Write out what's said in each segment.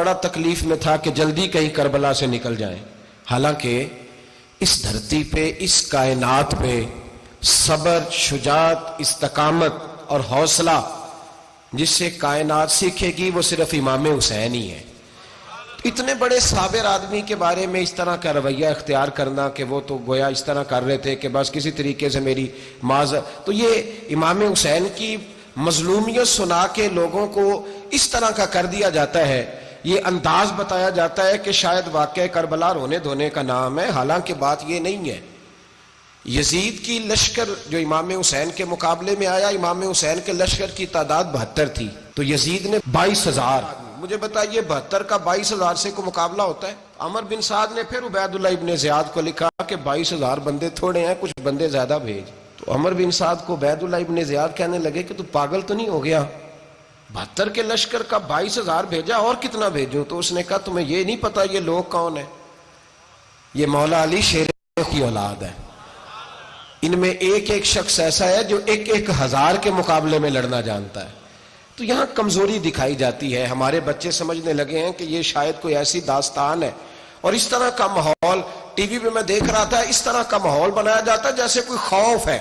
بڑا تکلیف میں تھا کہ جلدی کہیں کربلا سے نکل جائیں، حالانکہ اس دھرتی پہ، اس کائنات پہ صبر، شجاعت، استقامت اور حوصلہ جس سے کائنات سیکھے گی وہ صرف امام حسین ہی ہے۔ اتنے بڑے صابر آدمی کے بارے میں اس طرح کا رویہ اختیار کرنا کہ وہ تو گویا اس طرح کر رہے تھے کہ بس کسی طریقے سے میری تو یہ امام حسین کی مظلومیت سنا کے لوگوں کو اس طرح کا کر دیا جاتا ہے، یہ انداز بتایا جاتا ہے کہ شاید واقعہ کربلا رونے دھونے کا نام ہے، حالانکہ بات یہ نہیں ہے۔ یزید کی لشکر جو امام حسین کے مقابلے میں آیا، امام حسین کے لشکر کی تعداد 72 تھی، تو یزید نے 22,000، مجھے بتائیے 72 کا 22,000 سے کو مقابلہ ہوتا ہے؟ عمر بن سعد نے پھر عبید اللہ ابن زیاد کو لکھا کہ 22,000 بندے تھوڑے ہیں، کچھ بندے زیادہ بھیج۔ تو عمر بن سعد کو عبید اللہ ابن زیاد کہنے لگے کہ تو پاگل تو نہیں ہو گیا، 72 کے لشکر کا 22,000 بھیجا، اور کتنا بھیجوں؟ تو اس نے کہا تمہیں یہ نہیں پتا یہ لوگ کون ہیں؟ یہ مولا علی شیر کی اولاد ہے، ان میں ایک ایک شخص ایسا ہے جو 1,000 کے مقابلے میں لڑنا جانتا ہے۔ تو یہاں کمزوری دکھائی جاتی ہے، ہمارے بچے سمجھنے لگے ہیں کہ یہ شاید کوئی ایسی داستان ہے، اور اس طرح کا ماحول ٹی وی پہ میں دیکھ رہا تھا، اس طرح کا ماحول بنایا جاتا ہے جیسے کوئی خوف ہے،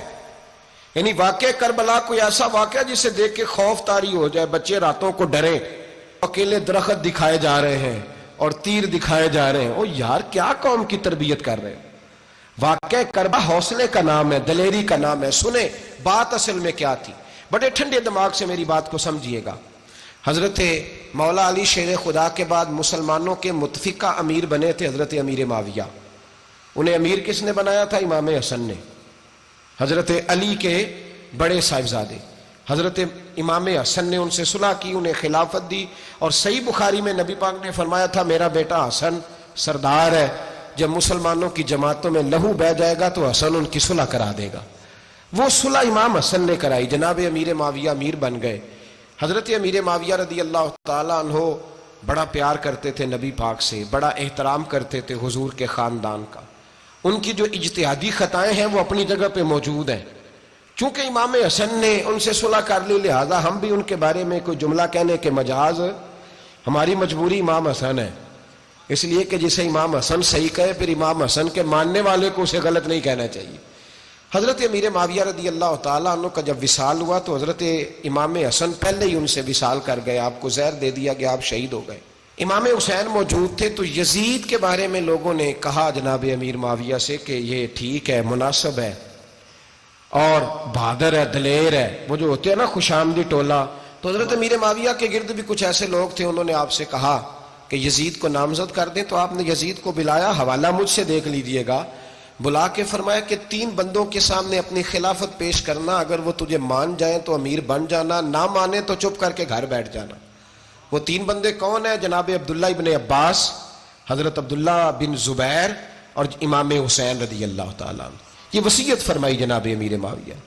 یعنی واقعہ کربلا کوئی ایسا واقعہ جسے دیکھ کے خوف طاری ہو جائے، بچے راتوں کو ڈریں، اکیلے درخت دکھائے جا رہے ہیں اور تیر دکھائے جا رہے ہیں۔ او یار، کیا قوم کی تربیت کر رہے ہیں؟ واقعہ کربلا حوصلے کا نام ہے، دلیری کا نام ہے۔ سنیں بات اصل میں کیا تھی، بڑے ٹھنڈے دماغ سے میری بات کو سمجھیے گا۔ حضرت مولا علی شیر خدا کے بعد مسلمانوں کے متفقہ امیر بنے تھے حضرت امیر معاویہ۔ انہیں امیر کس نے بنایا تھا؟ امام حسن نے، حضرت علی کے بڑے صاحبزادے۔ حضرت امام حسن نے ان سے صلح کی، انہیں خلافت دی، اور صحیح بخاری میں نبی پاک نے فرمایا تھا میرا بیٹا حسن سردار ہے، جب مسلمانوں کی جماعتوں میں لہو بہہ جائے گا تو حسن ان کی صلح کرا دے گا۔ وہ صلح امام حسن نے کرائی، جناب امیر معاویہ امیر بن گئے۔ حضرت امیر معاویہ رضی اللہ تعالیٰ عنہ بڑا پیار کرتے تھے نبی پاک سے، بڑا احترام کرتے تھے حضور کے خاندان کا۔ ان کی جو اجتہادی خطائیں ہیں وہ اپنی جگہ پہ موجود ہیں، چونکہ امام حسن نے ان سے صلح کر لی، لہذا ہم بھی ان کے بارے میں کوئی جملہ کہنے کے مجاز، ہماری مجبوری امام حسن ہے، اس لیے کہ جسے امام حسن صحیح کہے پھر امام حسن کے ماننے والے کو اسے غلط نہیں کہنا چاہیے۔ حضرت امیر معاویہ رضی اللہ تعالیٰ عنہ کا جب وصال ہوا تو حضرت امام حسن پہلے ہی ان سے وصال کر گئے، آپ کو زہر دے دیا گیا، آپ شہید ہو گئے۔ امام حسین موجود تھے، تو یزید کے بارے میں لوگوں نے کہا جناب امیر معاویہ سے کہ یہ ٹھیک ہے، مناسب ہے اور بہادر ہے، دلیر ہے، وہ جو ہوتے ہیں نا خوش آمدی ٹولہ۔ تو حضرت امیر معاویہ کے گرد بھی کچھ ایسے لوگ تھے، انہوں نے آپ سے کہا کہ یزید کو نامزد کر دیں، تو آپ نے یزید کو بلایا، حوالہ مجھ سے دیکھ لیجئے گا، بلا کے فرمایا کہ 3 بندوں کے سامنے اپنی خلافت پیش کرنا، اگر وہ تجھے مان جائیں تو امیر بن جانا، نہ مانے تو چپ کر کے گھر بیٹھ جانا۔ وہ 3 بندے کون ہیں؟ جناب عبداللہ ابن عباس، حضرت عبداللہ بن زبیر اور امام حسین رضی اللہ تعالیٰ عنہ۔ یہ وصیت فرمائی جناب امیر معاویہ۔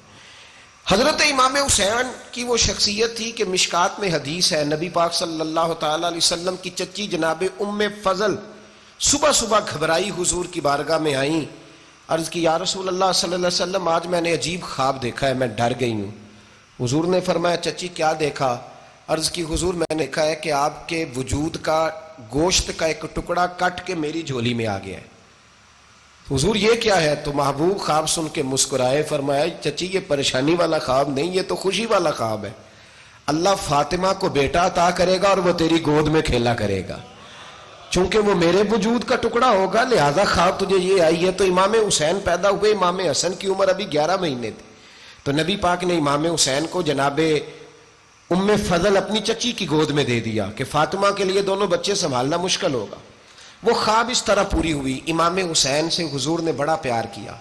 حضرت امام حسین کی وہ شخصیت تھی کہ مشکات میں حدیث ہے، نبی پاک صلی اللہ تعالیٰ علیہ وسلم کی چچی جناب ام فضل صبح صبح گھبرائی حضور کی بارگاہ میں آئیں، عرض کی یا رسول اللہ صلی اللہ علیہ وسلم آج میں نے عجیب خواب دیکھا ہے، میں ڈر گئی ہوں۔ حضور نے فرمایا چچی کیا دیکھا؟ عرض کی حضور میں نے دیکھا ہے کہ آپ کے وجود کا گوشت کا ایک ٹکڑا کٹ کے میری جھولی میں آ گیا ہے۔ حضور یہ کیا ہے؟ تو محبوب خواب سن کے مسکرائے، فرمایا چچی یہ پریشانی والا خواب نہیں، یہ تو خوشی والا خواب ہے، اللہ فاطمہ کو بیٹا عطا کرے گا اور وہ تیری گود میں کھیلا کرے گا، چونکہ وہ میرے وجود کا ٹکڑا ہوگا لہذا خواب تجھے یہ آئی ہے۔ تو امام حسین پیدا ہوئے، امام حسن کی عمر ابھی 11 مہینے تھی، تو نبی پاک نے امام حسین کو جناب ام فضل اپنی چچی کی گود میں دے دیا کہ فاطمہ کے لیے دونوں بچے سنبھالنا مشکل ہوگا۔ وہ خواب اس طرح پوری ہوئی، امام حسین سے حضور نے بڑا پیار کیا،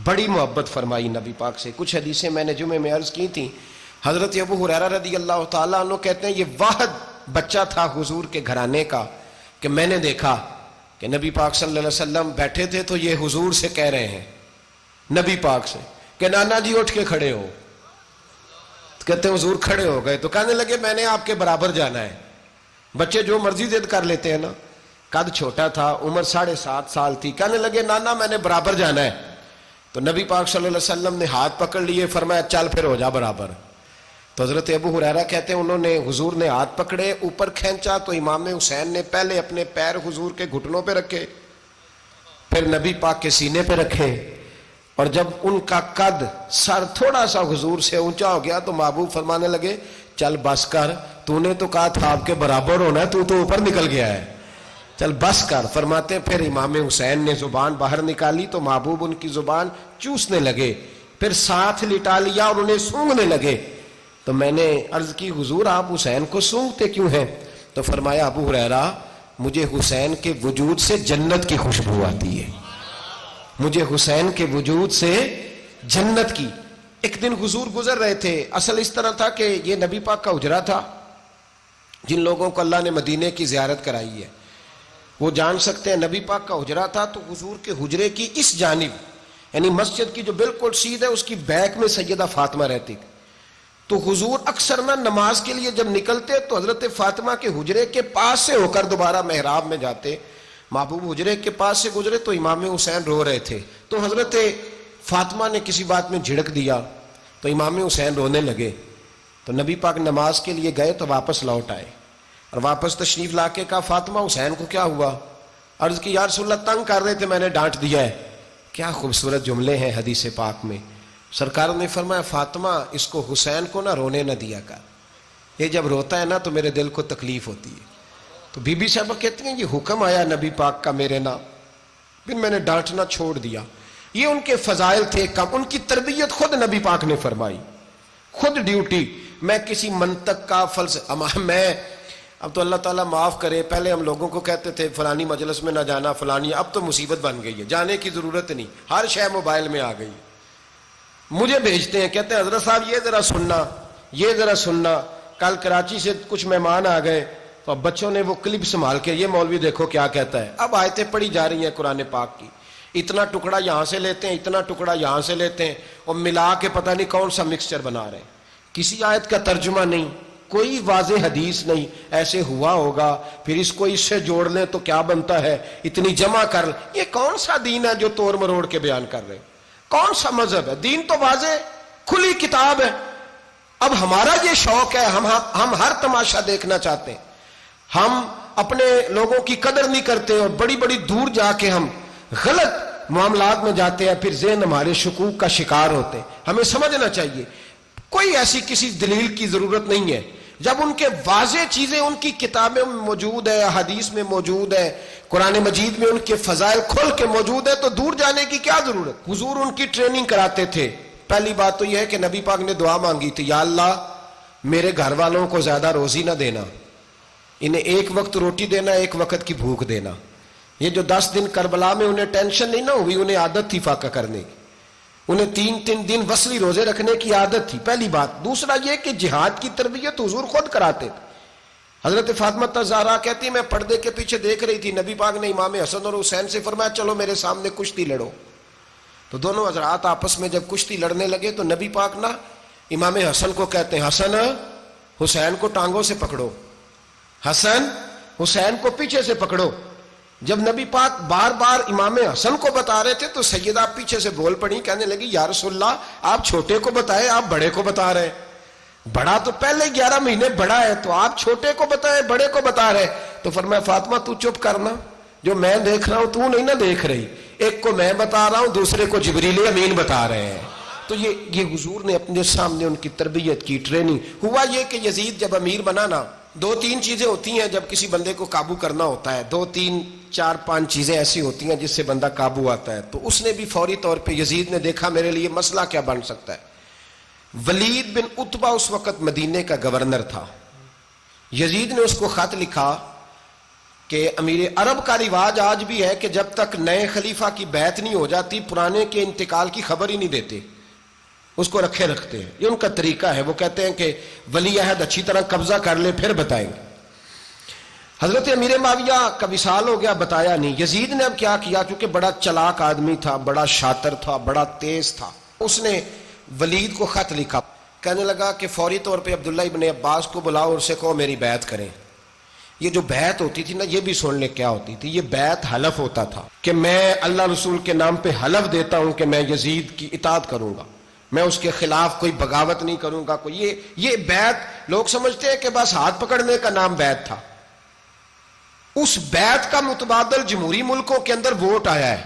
بڑی محبت فرمائی نبی پاک سے۔ کچھ حدیثیں میں نے جمعے میں عرض کی تھیں، حضرت ابو ہریرہ رضی اللہ تعالیٰ عنہ کہتے ہیں یہ واحد بچہ تھا حضور کے گھرانے کا کہ میں نے دیکھا کہ نبی پاک صلی اللہ علیہ وسلم بیٹھے تھے تو یہ حضور سے کہہ رہے ہیں، نبی پاک سے کہ نانا جی اٹھ کے کھڑے ہو، کہتے ہیں حضور کھڑے ہو گئے، تو کہنے لگے میں نے آپ کے برابر جانا ہے۔ بچے جو مرضی ضد کر لیتے ہیں نا، قد چھوٹا تھا، عمر 7.5 سال تھی، کہنے لگے نانا میں نے برابر جانا ہے۔ تو نبی پاک صلی اللہ علیہ وسلم نے ہاتھ پکڑ لیے، فرمایا چل پھر ہو جا برابر۔ تو حضرت ابو ہریرہ کہتے ہیں انہوں نے حضور نے ہاتھ پکڑے اوپر کھینچا تو امام حسین نے پہلے اپنے پیر حضور کے گھٹنوں پہ رکھے، پھر نبی پاک کے سینے پہ رکھے، اور جب ان کا قد سر تھوڑا سا حضور سے اونچا ہو گیا تو محبوب فرمانے لگے چل بس کر، تو نے تو کہا تھا آپ کے برابر ہونا ہے، تو اوپر نکل گیا ہے، چل بس کر۔ فرماتے ہیں پھر امام حسین نے زبان باہر نکالی تو محبوب ان کی زبان چوسنے لگے، پھر ساتھ لٹا لیا اور انہیں سونگھنے لگے۔ تو میں نے عرض کی حضور آپ حسین کو سونگتے کیوں ہیں؟ تو فرمایا ابو ہریرہ مجھے حسین کے وجود سے جنت کی خوشبو آتی ہے، مجھے حسین کے وجود سے جنت کی۔ ایک دن حضور گزر رہے تھے، اصل اس طرح تھا کہ یہ نبی پاک کا حجرہ تھا، جن لوگوں کو اللہ نے مدینے کی زیارت کرائی ہے وہ جان سکتے ہیں، نبی پاک کا حجرہ تھا تو حضور کے حجرے کی اس جانب یعنی مسجد کی جو بالکل سیدھ ہے اس کی بیک میں سیدہ فاطمہ رہتی تھی۔ تو حضور اکثر نہ نماز کے لیے جب نکلتے تو حضرت فاطمہ کے حجرے کے پاس سے ہو کر دوبارہ محراب میں جاتے۔ محبوب حجرے کے پاس سے گزرے تو امام حسین رو رہے تھے، تو حضرت فاطمہ نے کسی بات میں جھڑک دیا تو امام حسین رونے لگے۔ تو نبی پاک نماز کے لیے گئے تو واپس لوٹ آئے، اور واپس تشریف لا کے کہا فاطمہ حسین کو کیا ہوا؟ عرض کی یا رسول اللہ تنگ کر رہے تھے میں نے ڈانٹ دیا ہے۔ کیا خوبصورت جملے ہیں حدیث پاک میں۔ سرکار نے فرمایا فاطمہ اس کو حسین کو نہ رونے نہ دیا کر، یہ جب روتا ہے نا تو میرے دل کو تکلیف ہوتی ہے۔ تو بی بی صاحبہ کہتی ہیں یہ حکم آیا نبی پاک کا میرے نام، پھر میں نے ڈانٹنا چھوڑ دیا۔ یہ ان کے فضائل تھے کم، ان کی تربیت خود نبی پاک نے فرمائی، خود ڈیوٹی۔ میں کسی منطق کا میں اب تو اللہ تعالیٰ معاف کرے، پہلے ہم لوگوں کو کہتے تھے فلانی مجلس میں نہ جانا فلانی، اب تو مصیبت بن گئی ہے، جانے کی ضرورت نہیں، ہر شے موبائل میں آ گئی۔ مجھے بھیجتے ہیں کہتے ہیں حضرت صاحب یہ ذرا سننا، یہ ذرا سننا، کل کراچی سے کچھ مہمان آ گئے تو اب بچوں نے وہ کلپ سنبھال کے یہ مولوی دیکھو کیا کہتا ہے۔ اب آیتیں پڑھی جا رہی ہیں قرآن پاک کی، اتنا ٹکڑا یہاں سے لیتے ہیں، اتنا ٹکڑا یہاں سے لیتے ہیں، اور ملا کے پتہ نہیں کون سا مکسچر بنا رہے ہیں، کسی آیت کا ترجمہ نہیں، کوئی واضح حدیث نہیں، ایسے ہوا ہوگا پھر اس کو اس سے جوڑ لیں تو کیا بنتا ہے، اتنی جمع کر لیں۔ یہ کون سا دین ہے جو توڑ مروڑ کے بیان کر رہے ہیں؟ کون سا مذہب ہے؟ دین تو واضح کھلی کتاب ہے۔ اب ہمارا یہ شوق ہے، ہم ہر تماشا دیکھنا چاہتے ہیں، ہم اپنے لوگوں کی قدر نہیں کرتے اور بڑی بڑی دور جا کے ہم غلط معاملات میں جاتے ہیں، پھر ذہن ہمارے شکوک کا شکار ہوتے ہیں۔ ہمیں سمجھنا چاہیے کوئی ایسی کسی دلیل کی ضرورت نہیں ہے، جب ان کے واضح چیزیں ان کی کتابیں میں موجود ہے، حدیث میں موجود ہے، قرآن مجید میں ان کے فضائل کھل کے موجود ہے، تو دور جانے کی کیا ضرورت؟ حضور ان کی ٹریننگ کراتے تھے۔ پہلی بات تو یہ ہے کہ نبی پاک نے دعا مانگی تھی، یا اللہ میرے گھر والوں کو زیادہ روزی نہ دینا، انہیں ایک وقت روٹی دینا، ایک وقت کی بھوک دینا۔ یہ جو 10 دن کربلا میں انہیں ٹینشن نہیں نہ ہوئی، انہیں عادت تھی فاقہ کرنے کی، انہیں 3 دن وصلی روزے رکھنے کی عادت تھی، پہلی بات۔ دوسرا یہ کہ جہاد کی تربیت حضور خود کراتے تھے۔ حضرت فاطمہ زہرا کہتی میں پردے کے پیچھے دیکھ رہی تھی، نبی پاک نے امام حسن اور حسین سے فرمایا چلو میرے سامنے کشتی لڑو۔ تو دونوں حضرات آپس میں جب کشتی لڑنے لگے تو نبی پاک نا امام حسن کو کہتے ہیں حسن حسین کو ٹانگوں سے پکڑو، حسن حسین کو پیچھے سے پکڑو۔ جب نبی پاک بار بار امام حسن کو بتا رہے تھے تو سیدہ پیچھے سے بول پڑی، کہنے لگی یا رسول اللہ آپ چھوٹے کو بتائے، آپ بڑے کو بتا رہے ہیں، بڑا تو پہلے 11 مہینے بڑا ہے، تو آپ چھوٹے کو بتائے بڑے کو بتا رہے۔ تو فرمایا فاطمہ تو چپ کرنا، جو میں دیکھ رہا ہوں تو نہیں نہ دیکھ رہی، ایک کو میں بتا رہا ہوں دوسرے کو جبریل امین بتا رہے ہیں۔ تو یہ حضور نے اپنے سامنے ان کی تربیت کی، ٹریننگ۔ ہوا یہ کہ یزید جب امیر بنا نا، 2-3 چیزیں ہوتی ہیں جب کسی بندے کو قابو کرنا ہوتا ہے، 2-3-4-5 چیزیں ایسی ہوتی ہیں جس سے بندہ قابو آتا ہے۔ تو اس نے بھی فوری طور پہ یزید نے دیکھا میرے لیے مسئلہ کیا بن سکتا ہے۔ ولید بن عتبہ اس وقت مدینے کا گورنر تھا، یزید نے اس کو خط لکھا کہ امیر عرب کا رواج آج بھی ہے کہ جب تک نئے خلیفہ کی بیعت نہیں ہو جاتی پرانے کے انتقال کی خبر ہی نہیں دیتے، اس کو رکھے رکھتے ہیں، یہ ان کا طریقہ ہے۔ وہ کہتے ہیں کہ ولی عہد اچھی طرح قبضہ کر لے پھر بتائیں گے۔ حضرت امیر معاویہ کا وصال ہو گیا، بتایا نہیں۔ یزید نے اب کیا کیا، کیونکہ بڑا چلاک آدمی تھا، بڑا شاطر تھا، بڑا تیز تھا، اس نے ولید کو خط لکھا، کہنے لگا کہ فوری طور پہ عبداللہ ابن عباس کو بلاؤ اور اسے کہو میری بیعت کریں۔ یہ جو بیعت ہوتی تھی نا، یہ بھی سن لے کیا ہوتی تھی، یہ بیعت حلف ہوتا تھا کہ میں اللہ رسول کے نام پہ حلف دیتا ہوں کہ میں یزید کی اطاعت کروں گا، میں اس کے خلاف کوئی بغاوت نہیں کروں گا. کوئی یہ بیعت لوگ سمجھتے ہیں کہ بس ہاتھ پکڑنے کا نام بیعت تھا. اس بیعت کا متبادل جمہوری ملکوں کے اندر ووٹ آیا ہے.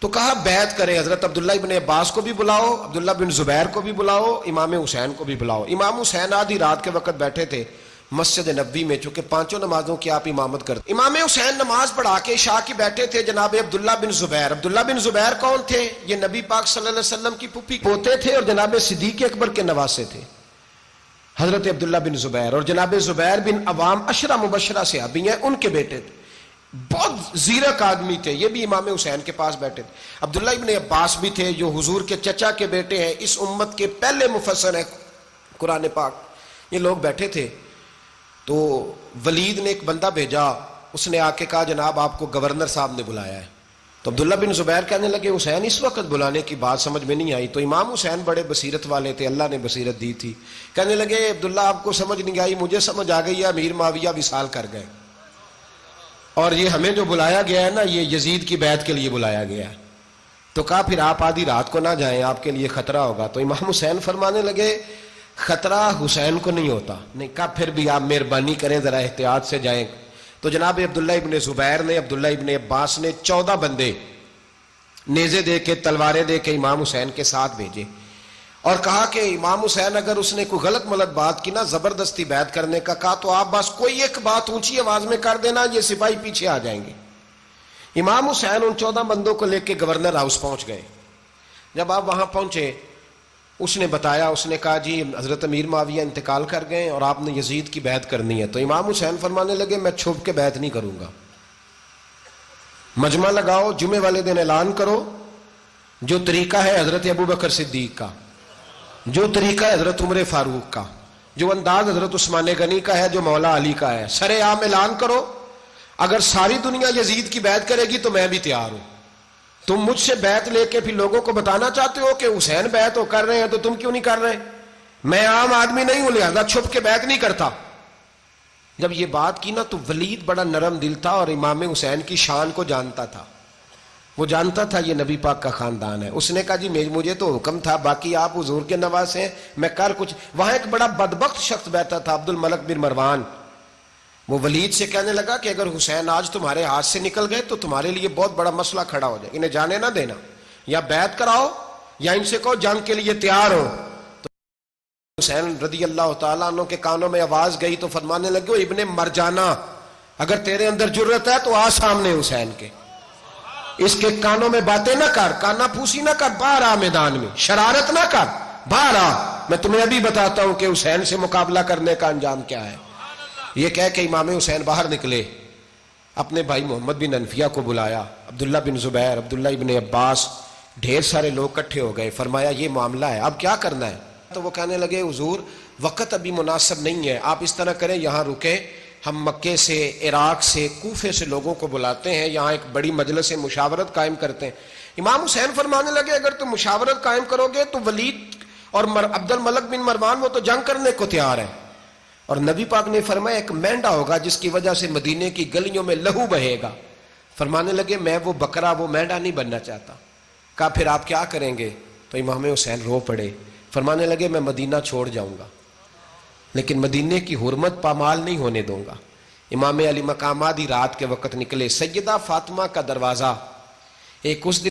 تو کہا بیعت کرے. حضرت عبداللہ ابن عباس کو بھی بلاؤ, عبداللہ بن زبیر کو بھی بلاؤ, امام حسین کو بھی بلاؤ. امام حسین آدھی رات کے وقت بیٹھے تھے مسجد نبوی میں, چونکہ 5 نمازوں کی آپ امامت کرتے. امام حسین نماز پڑھا کے عشاء کی بیٹھے تھے. جناب عبداللہ بن زبیر, عبداللہ بن زبیر کون تھے؟ یہ نبی پاک صلی اللہ علیہ وسلم کی پھوپھی پوتے تھے اور جناب صدیق اکبر کے نواسے تھے حضرت عبداللہ بن زبیر. اور جناب زبیر بن عوام عشرہ مبشرہ صحابی ہیں, ان کے بیٹے تھے. بہت زیرک آدمی تھے. یہ بھی امام حسین کے پاس بیٹھے تھے. عبداللہ ابن عباس بھی تھے جو حضور کے چچا کے بیٹے ہیں, اس امت کے پہلے مفسر ہیں قرآن پاک. یہ لوگ بیٹھے تھے. تو ولید نے ایک بندہ بھیجا, اس نے آ کے کہا جناب آپ کو گورنر صاحب نے بلایا ہے. تو عبداللہ بن زبیر کہنے لگے حسین اس وقت بلانے کی بات سمجھ میں نہیں آئی. تو امام حسین بڑے بصیرت والے تھے, اللہ نے بصیرت دی تھی. کہنے لگے عبداللہ آپ کو سمجھ نہیں آئی, مجھے سمجھ آ گئی ہے, امیر معاویہ وصال کر گئے اور یہ ہمیں جو بلایا گیا ہے نا یہ یزید کی بیعت کے لیے بلایا گیا ہے. تو کہا پھر آپ آدھی رات کو نہ جائیں, آپ کے لیے خطرہ ہوگا. تو امام حسین فرمانے لگے خطرہ حسین کو نہیں ہوتا. نہیں, کہا پھر بھی آپ مہربانی کریں ذرا احتیاط سے جائیں. تو جناب عبداللہ ابن زبیر نے, عبداللہ ابن عباس نے 14 بندے نیزے دے کے تلواریں دے کے امام حسین کے ساتھ بھیجے اور کہا کہ امام حسین اگر اس نے کوئی غلط ملت بات کی نا, زبردستی بیعت کرنے کا کہا, تو آپ بس کوئی ایک بات اونچی آواز میں کر دینا, یہ سپاہی پیچھے آ جائیں گے. امام حسین ان 14 بندوں کو لے کے گورنر ہاؤس پہنچ گئے. جب آپ وہاں پہنچے اس نے بتایا, اس نے کہا جی حضرت امیر معاویہ انتقال کر گئے اور آپ نے یزید کی بیعت کرنی ہے. تو امام حسین فرمانے لگے میں چھپ کے بیعت نہیں کروں گا, مجمع لگاؤ, جمعے والے دن اعلان کرو. جو طریقہ ہے حضرت ابوبکر صدیق کا, جو طریقہ ہے حضرت عمر فاروق کا, جو انداز حضرت عثمان غنی کا ہے, جو مولا علی کا ہے, سر عام اعلان کرو. اگر ساری دنیا یزید کی بیعت کرے گی تو میں بھی تیار ہوں. تم مجھ سے بیعت لے کے پھر لوگوں کو بتانا چاہتے ہو کہ حسین بیعت ہو کر رہے ہیں تو تم کیوں نہیں کر رہے؟ میں عام آدمی نہیں ہوں, لہذا چھپ کے بیعت نہیں کرتا. جب یہ بات کی نا تو ولید بڑا نرم دل تھا اور امام حسین کی شان کو جانتا تھا. وہ جانتا تھا یہ نبی پاک کا خاندان ہے. اس نے کہا جی مجھے تو حکم تھا, باقی آپ حضور کے نواسے ہیں, میں کر کچھ. وہاں ایک بڑا بدبخت شخص بیٹھا تھا عبد الملک بن مروان. وہ ولید سے کہنے لگا کہ اگر حسین آج تمہارے ہاتھ سے نکل گئے تو تمہارے لیے بہت بڑا مسئلہ کھڑا ہو جائے, انہیں جانے نہ دینا, یا بیعت کراؤ یا ان سے کہو جنگ کے لیے تیار ہو. تو حسین رضی اللہ تعالیٰ عنہ کے کانوں میں آواز گئی تو فرمانے لگے ابن مرجانہ, اگر تیرے اندر جرت ہے تو آ سامنے حسین کے, اس کے کانوں میں باتیں نہ کر, کانا پھوسی نہ کر, باہر آ میدان میں, شرارت نہ کر, باہر آ, میں تمہیں ابھی بتاتا ہوں کہ حسین سے مقابلہ کرنے کا انجام کیا ہے. یہ کہہ کہ امام حسین باہر نکلے, اپنے بھائی محمد بن انفیہ کو بلایا, عبداللہ بن زبیر, عبداللہ ابن عباس, ڈھیر سارے لوگ اکٹھے ہو گئے. فرمایا یہ معاملہ ہے, اب کیا کرنا ہے؟ تو وہ کہنے لگے حضور وقت ابھی مناسب نہیں ہے, آپ اس طرح کریں یہاں رکیں, ہم مکے سے, عراق سے, کوفے سے لوگوں کو بلاتے ہیں, یہاں ایک بڑی مجلس مشاورت قائم کرتے ہیں. امام حسین فرمانے لگے اگر تم مشاورت قائم کرو گے تو ولید اور عبد الملک بن مروان وہ تو جنگ کرنے کو تیار ہے, اور نبی پاک نے فرمایا ایک مینڈا ہوگا جس کی وجہ سے مدینے کی گلیوں میں لہو بہے گا. فرمانے لگے میں وہ بکرا, وہ مینڈا نہیں بننا چاہتا. کہا پھر آپ کیا کریں گے؟ تو امام حسین رو پڑے, فرمانے لگے میں مدینہ چھوڑ جاؤں گا لیکن مدینے کی حرمت پامال نہیں ہونے دوں گا. امام علی مقام آدھی رات کے وقت نکلے. سیدہ فاطمہ کا دروازہ ایک اس دن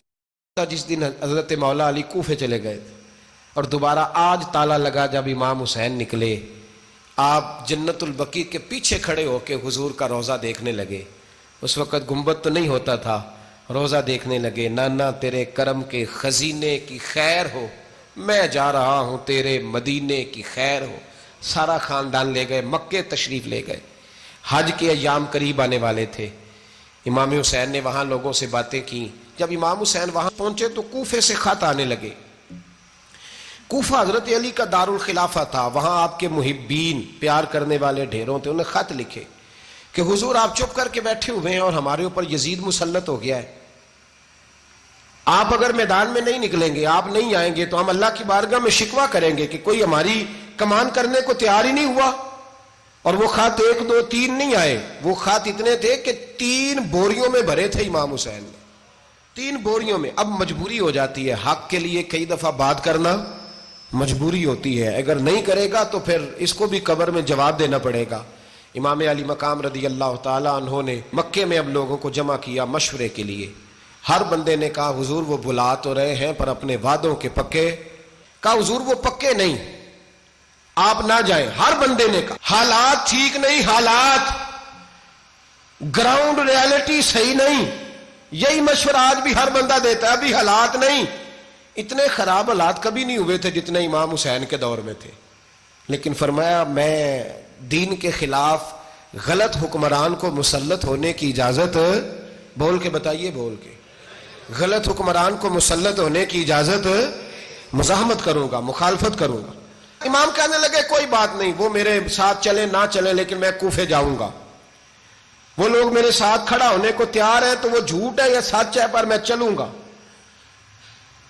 تھا جس دن حضرت مولا علی کوفے چلے گئے تھے, اور دوبارہ آج تالا لگا جب امام حسین نکلے. آپ جنت البقیع کے پیچھے کھڑے ہو کے حضور کا روضہ دیکھنے لگے. اس وقت گنبد تو نہیں ہوتا تھا, روضہ دیکھنے لگے. نانا تیرے کرم کے خزینے کی خیر ہو, میں جا رہا ہوں تیرے مدینے کی خیر ہو. سارا خاندان لے گئے, مکے تشریف لے گئے. حج کے ایام قریب آنے والے تھے. امام حسین نے وہاں لوگوں سے باتیں کی. جب امام حسین وہاں پہنچے تو کوفے سے خط آنے لگے. کوفہ حضرت علی کا دار الخلافہ تھا, وہاں آپ کے محبین, پیار کرنے والے ڈھیروں تھے. انہیں خط لکھے کہ حضور آپ چپ کر کے بیٹھے ہوئے ہیں اور ہمارے اوپر یزید مسلط ہو گیا ہے. آپ اگر میدان میں نہیں نکلیں گے, آپ نہیں آئیں گے تو ہم اللہ کی بارگاہ میں شکوہ کریں گے کہ کوئی ہماری کمان کرنے کو تیار ہی نہیں ہوا. اور وہ خط 1 2 3 نہیں آئے, وہ خط اتنے تھے کہ 3 بوریوں میں بھرے تھے امام حسین نے, 3 بوریوں میں. اب مجبوری ہو جاتی ہے حق کے لیے کئی دفعہ بات کرنا مجبوری ہوتی ہے، اگر نہیں کرے گا تو پھر اس کو بھی قبر میں جواب دینا پڑے گا۔ امام علی مقام رضی اللہ تعالیٰ عنہ نے مکے میں اب لوگوں کو جمع کیا مشورے کے لیے۔ ہر بندے نے کہا حضور وہ بلا تو رہے ہیں پر اپنے وعدوں کے پکے۔ کہا حضور وہ پکے نہیں، آپ نہ جائیں۔ ہر بندے نے کہا حالات ٹھیک نہیں، حالات گراؤنڈ ریالٹی صحیح نہیں۔ یہی مشورہ آج بھی ہر بندہ دیتا ہے، ابھی حالات نہیں۔ اتنے خراب حالات کبھی نہیں ہوئے تھے جتنے امام حسین کے دور میں تھے، لیکن فرمایا میں دین کے خلاف غلط حکمران کو مسلط ہونے کی اجازت، بول کے بتائیے، بول کے، غلط حکمران کو مسلط ہونے کی اجازت، مزاحمت کروں گا، مخالفت کروں گا۔ امام کہنے لگے کوئی بات نہیں، وہ میرے ساتھ چلے نہ چلے لیکن میں کوفے جاؤں گا۔ وہ لوگ میرے ساتھ کھڑا ہونے کو تیار ہے تو وہ جھوٹ ہے یا سچ ہے پر میں چلوں گا۔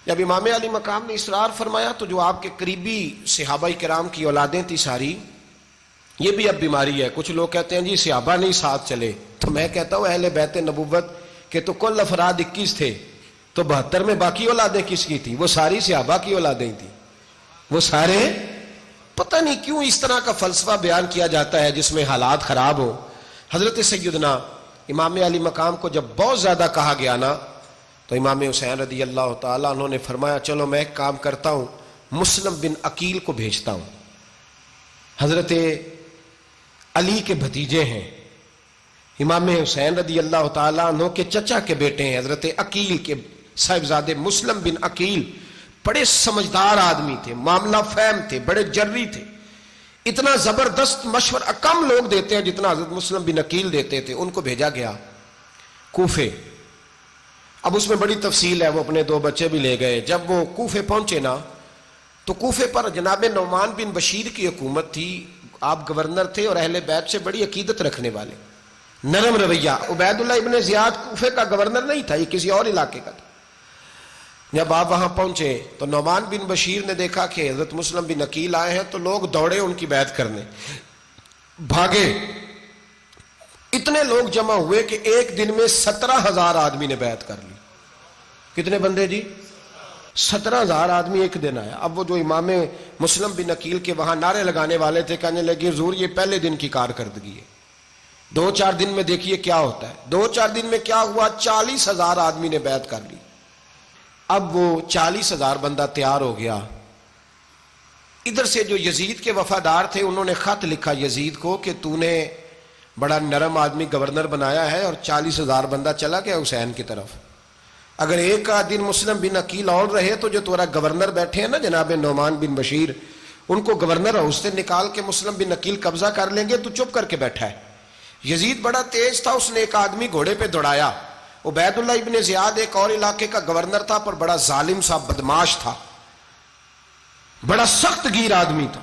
جب امام علی مقام نے اصرار فرمایا تو جو آپ کے قریبی صحابہ کرام کی اولادیں تھی ساری، یہ بھی اب بیماری ہے، کچھ لوگ کہتے ہیں جی صحابہ نہیں ساتھ چلے، تو میں کہتا ہوں اہل بیت نبوت کے تو کل افراد 21 تھے، تو 72 میں باقی اولادیں کس کی تھی؟ وہ ساری صحابہ کی اولادیں تھیں، وہ سارے۔ پتہ نہیں کیوں اس طرح کا فلسفہ بیان کیا جاتا ہے جس میں حالات خراب ہو۔ حضرت سیدنا امام علی مقام کو جب بہت زیادہ کہا گیا نا تو امام حسین رضی اللہ تعالیٰ عنہ نے فرمایا چلو میں ایک کام کرتا ہوں، مسلم بن عقیل کو بھیجتا ہوں۔ حضرت علی کے بھتیجے ہیں، امام حسین رضی اللہ تعالیٰ عنہ کے چچا کے بیٹے ہیں، حضرت عقیل کے صاحبزادے مسلم بن عقیل بڑے سمجھدار آدمی تھے، معاملہ فہم تھے، بڑے جری تھے، اتنا زبردست مشورہ کم لوگ دیتے ہیں جتنا حضرت مسلم بن عقیل دیتے تھے۔ ان کو بھیجا گیا کوفے۔ اب اس میں بڑی تفصیل ہے، وہ اپنے 2 بچے بھی لے گئے۔ جب وہ کوفے پہنچے نا تو کوفے پر جناب نعمان بن بشیر کی حکومت تھی، آپ گورنر تھے اور اہل بیت سے بڑی عقیدت رکھنے والے، نرم رویہ۔ عبید اللہ ابن زیاد کوفے کا گورنر نہیں تھا، یہ کسی اور علاقے کا تھا۔ جب آپ وہاں پہنچے تو نعمان بن بشیر نے دیکھا کہ حضرت مسلم بن عقیل آئے ہیں تو لوگ دوڑے ان کی بیعت کرنے، بھاگے۔ اتنے لوگ جمع ہوئے کہ ایک دن میں 17,000 آدمی نے بیعت کر لی۔ کتنے بندے جی؟ 17,000 آدمی ایک دن آیا۔ اب وہ جو امام مسلم بن عقیل کے وہاں نعرے لگانے والے تھے کہنے لگے حضور یہ پہلے دن کی کارکردگی ہے، 2-4 دن میں دیکھیے کیا ہوتا ہے۔ 2-4 دن میں کیا ہوا؟ 40,000 آدمی نے بیعت کر لی۔ اب وہ 40,000 بندہ تیار ہو گیا۔ ادھر سے جو یزید کے وفادار تھے انہوں نے خط لکھا یزید کو کہ تو نے بڑا نرم آدمی گورنر بنایا ہے اور 40,000 بندہ چلا گیا حسین کی طرف، اگر ایک دن مسلم بن عقیل اور رہے تو جو تمہارا گورنر بیٹھے ہیں نا جناب نعمان بن بشیر، ان کو گورنر ہاؤس سے نکال کے مسلم بن عقیل قبضہ کر لیں گے، تو چپ کر کے بیٹھا ہے۔ یزید بڑا تیز تھا، اس نے ایک آدمی گھوڑے پہ دوڑایا۔ عبید اللہ ابن زیاد ایک اور علاقے کا گورنر تھا پر بڑا ظالم سا بدماش تھا، بڑا سخت گیر آدمی تھا۔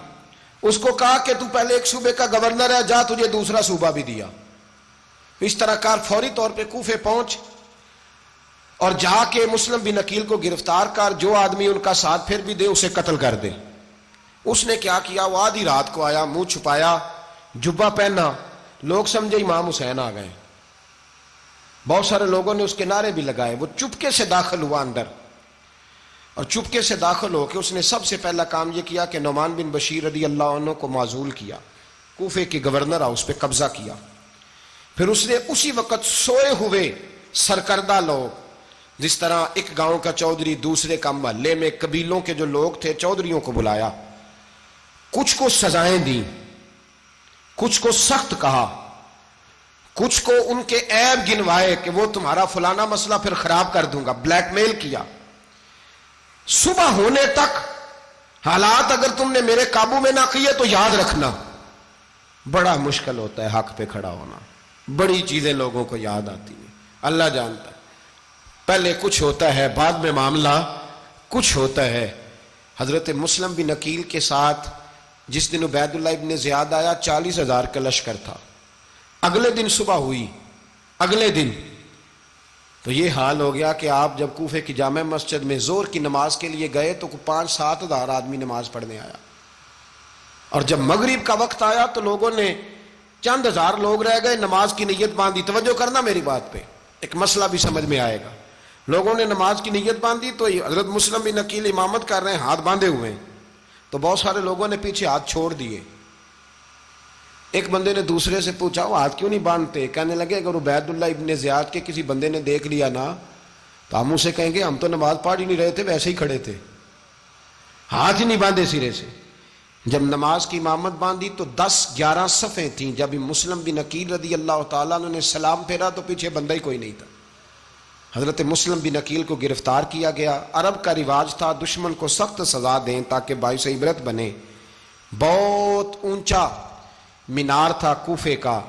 اس کو کہا کہ تو پہلے ایک صوبے کا گورنر ہے، جا تجھے دوسرا صوبہ بھی دیا۔ اس طرح کار فوری طور پہ کوفے پہنچ اور جا کے مسلم بن عقیل کو گرفتار کر، جو آدمی ان کا ساتھ پھر بھی دے اسے قتل کر دے۔ اس نے کیا کیا؟ وہ آدھی رات کو آیا، منہ چھپایا، جبہ پہنا، لوگ سمجھے امام حسین آ گئے۔ بہت سارے لوگوں نے اس کے نعرے بھی لگائے۔ وہ چپکے سے داخل ہوا اندر، اور چپکے سے داخل ہو کے اس نے سب سے پہلا کام یہ کیا کہ نعمان بن بشیر رضی اللہ عنہ کو معزول کیا، کوفے کے گورنر ہاؤس پہ قبضہ کیا۔ پھر اس نے اسی وقت سوئے ہوئے سرکردہ لوگ، جس طرح ایک گاؤں کا چودھری دوسرے کا محلے میں قبیلوں کے جو لوگ تھے چودھریوں کو بلایا، کچھ کو سزائیں دیں، کچھ کو سخت کہا، کچھ کو ان کے عیب گنوائے کہ وہ تمہارا فلانا مسئلہ پھر خراب کر دوں گا، بلیک میل کیا۔ صبح ہونے تک حالات اگر تم نے میرے قابو میں نہ کیے تو یاد رکھنا بڑا مشکل ہوتا ہے حق پہ کھڑا ہونا، بڑی چیزیں لوگوں کو یاد آتی ہیں، اللہ جانتا ہے۔ پہلے کچھ ہوتا ہے، بعد میں معاملہ کچھ ہوتا ہے۔ حضرت مسلم بن عقیل کے ساتھ جس دن عبید اللہ ابن زیاد آیا 40,000 کا لشکر تھا۔ اگلے دن صبح ہوئی، اگلے دن تو یہ حال ہو گیا کہ آپ جب کوفے کی جامع مسجد میں زور کی نماز کے لیے گئے تو 5-7 ہزار آدمی نماز پڑھنے آیا، اور جب مغرب کا وقت آیا تو لوگوں نے چند ہزار لوگ رہ گئے، نماز کی نیت باندھی۔ توجہ کرنا میری بات پہ، ایک مسئلہ بھی سمجھ میں آئے گا۔ لوگوں نے نماز کی نیت باندھی تو حضرت مسلم بن عقیل امامت کر رہے ہیں، ہاتھ باندھے ہوئے ہیں، تو بہت سارے لوگوں نے پیچھے ہاتھ چھوڑ دیے. ایک بندے نے دوسرے سے پوچھا وہ ہاتھ کیوں نہیں باندھتے؟ کہنے لگے اگر عبید اللہ ابن زیاد کے کسی بندے نے دیکھ لیا نا تو ہم اسے کہیں گے ہم تو نماز پڑھ ہی نہیں رہے تھے، ویسے ہی کھڑے تھے، ہاتھ ہی نہیں باندھے سرے سے. جب نماز کی امامت باندھی تو 10-11 صفیں تھیں. جب مسلم بن عقیل رضی اللہ تعالیٰ عنہ نے سلام پھیرا تو پیچھے بندہ ہی کوئی نہیں تھا. حضرت مسلم بن عقیل کو گرفتار کیا گیا. عرب کا رواج تھا دشمن کو سخت سزا دیں تاکہ باعث عبرت بنے. بہت اونچا مینار تھا کوفے کا،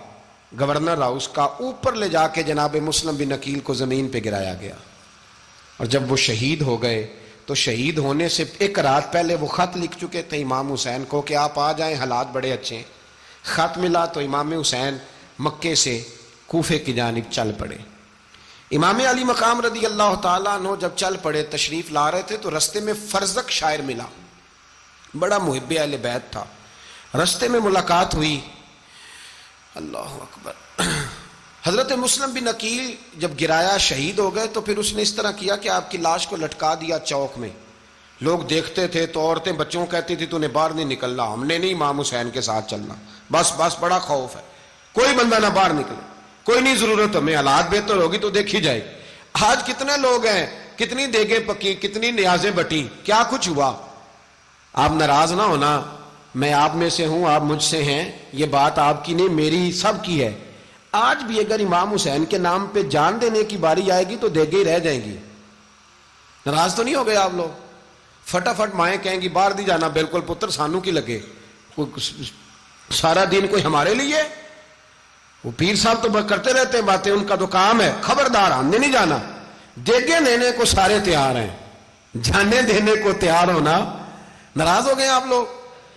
گورنر ہاؤس کا، اوپر لے جا کے جناب مسلم بن عقیل کو زمین پہ گرایا گیا. اور جب وہ شہید ہو گئے تو شہید ہونے سے ایک رات پہلے وہ خط لکھ چکے تھے امام حسین کو کہ آپ آ جائیں، حالات بڑے اچھے ہیں. خط ملا تو امام حسین مکے سے کوفے کی جانب چل پڑے. امام علی مقام رضی اللہ تعالیٰ عنہ جب چل پڑے تشریف لا رہے تھے تو رستے میں فرزق شاعر ملا، بڑا محب اہل بیت تھا. رستے میں ملاقات ہوئی. اللہ اکبر. حضرت مسلم بن عقیل جب گرایا شہید ہو گئے تو پھر اس نے اس طرح کیا کہ آپ کی لاش کو لٹکا دیا چوک میں. لوگ دیکھتے تھے تو عورتیں بچوں کہتی تھی تو نے باہر نہیں نکلنا، ہم نے نہیں امام حسین کے ساتھ چلنا، بس بڑا خوف ہے، کوئی بندہ نہ باہر نکلے، کوئی نہیں ضرورت ہمیں، حالات بہتر ہوگی تو دیکھی جائے. آج کتنے لوگ ہیں، کتنی دیگیں پکی، کتنی نیازیں بٹی، کیا کچھ ہوا. آپ ناراض نہ ہونا، میں آپ میں سے ہوں، آپ مجھ سے ہیں، یہ بات آپ کی نہیں میری سب کی ہے. آج بھی اگر امام حسین کے نام پہ جان دینے کی باری آئے گی تو دیگیں رہ جائیں گی. ناراض تو نہیں ہو گئے آپ لوگ؟ فٹافٹ مائیں کہیں گی باہر دی جانا، بالکل پتر سانو کی لگے، سارا دن کوئی ہمارے لیے. وہ پیر صاحب تو کرتے رہتے ہیں باتیں، ان کا تو کام ہے. خبردار ہم نے نہیں جانا. دیگیں دینے کو سارے تیار ہیں، جانے دینے کو تیار ہونا. ناراض ہو گئے آپ لوگ؟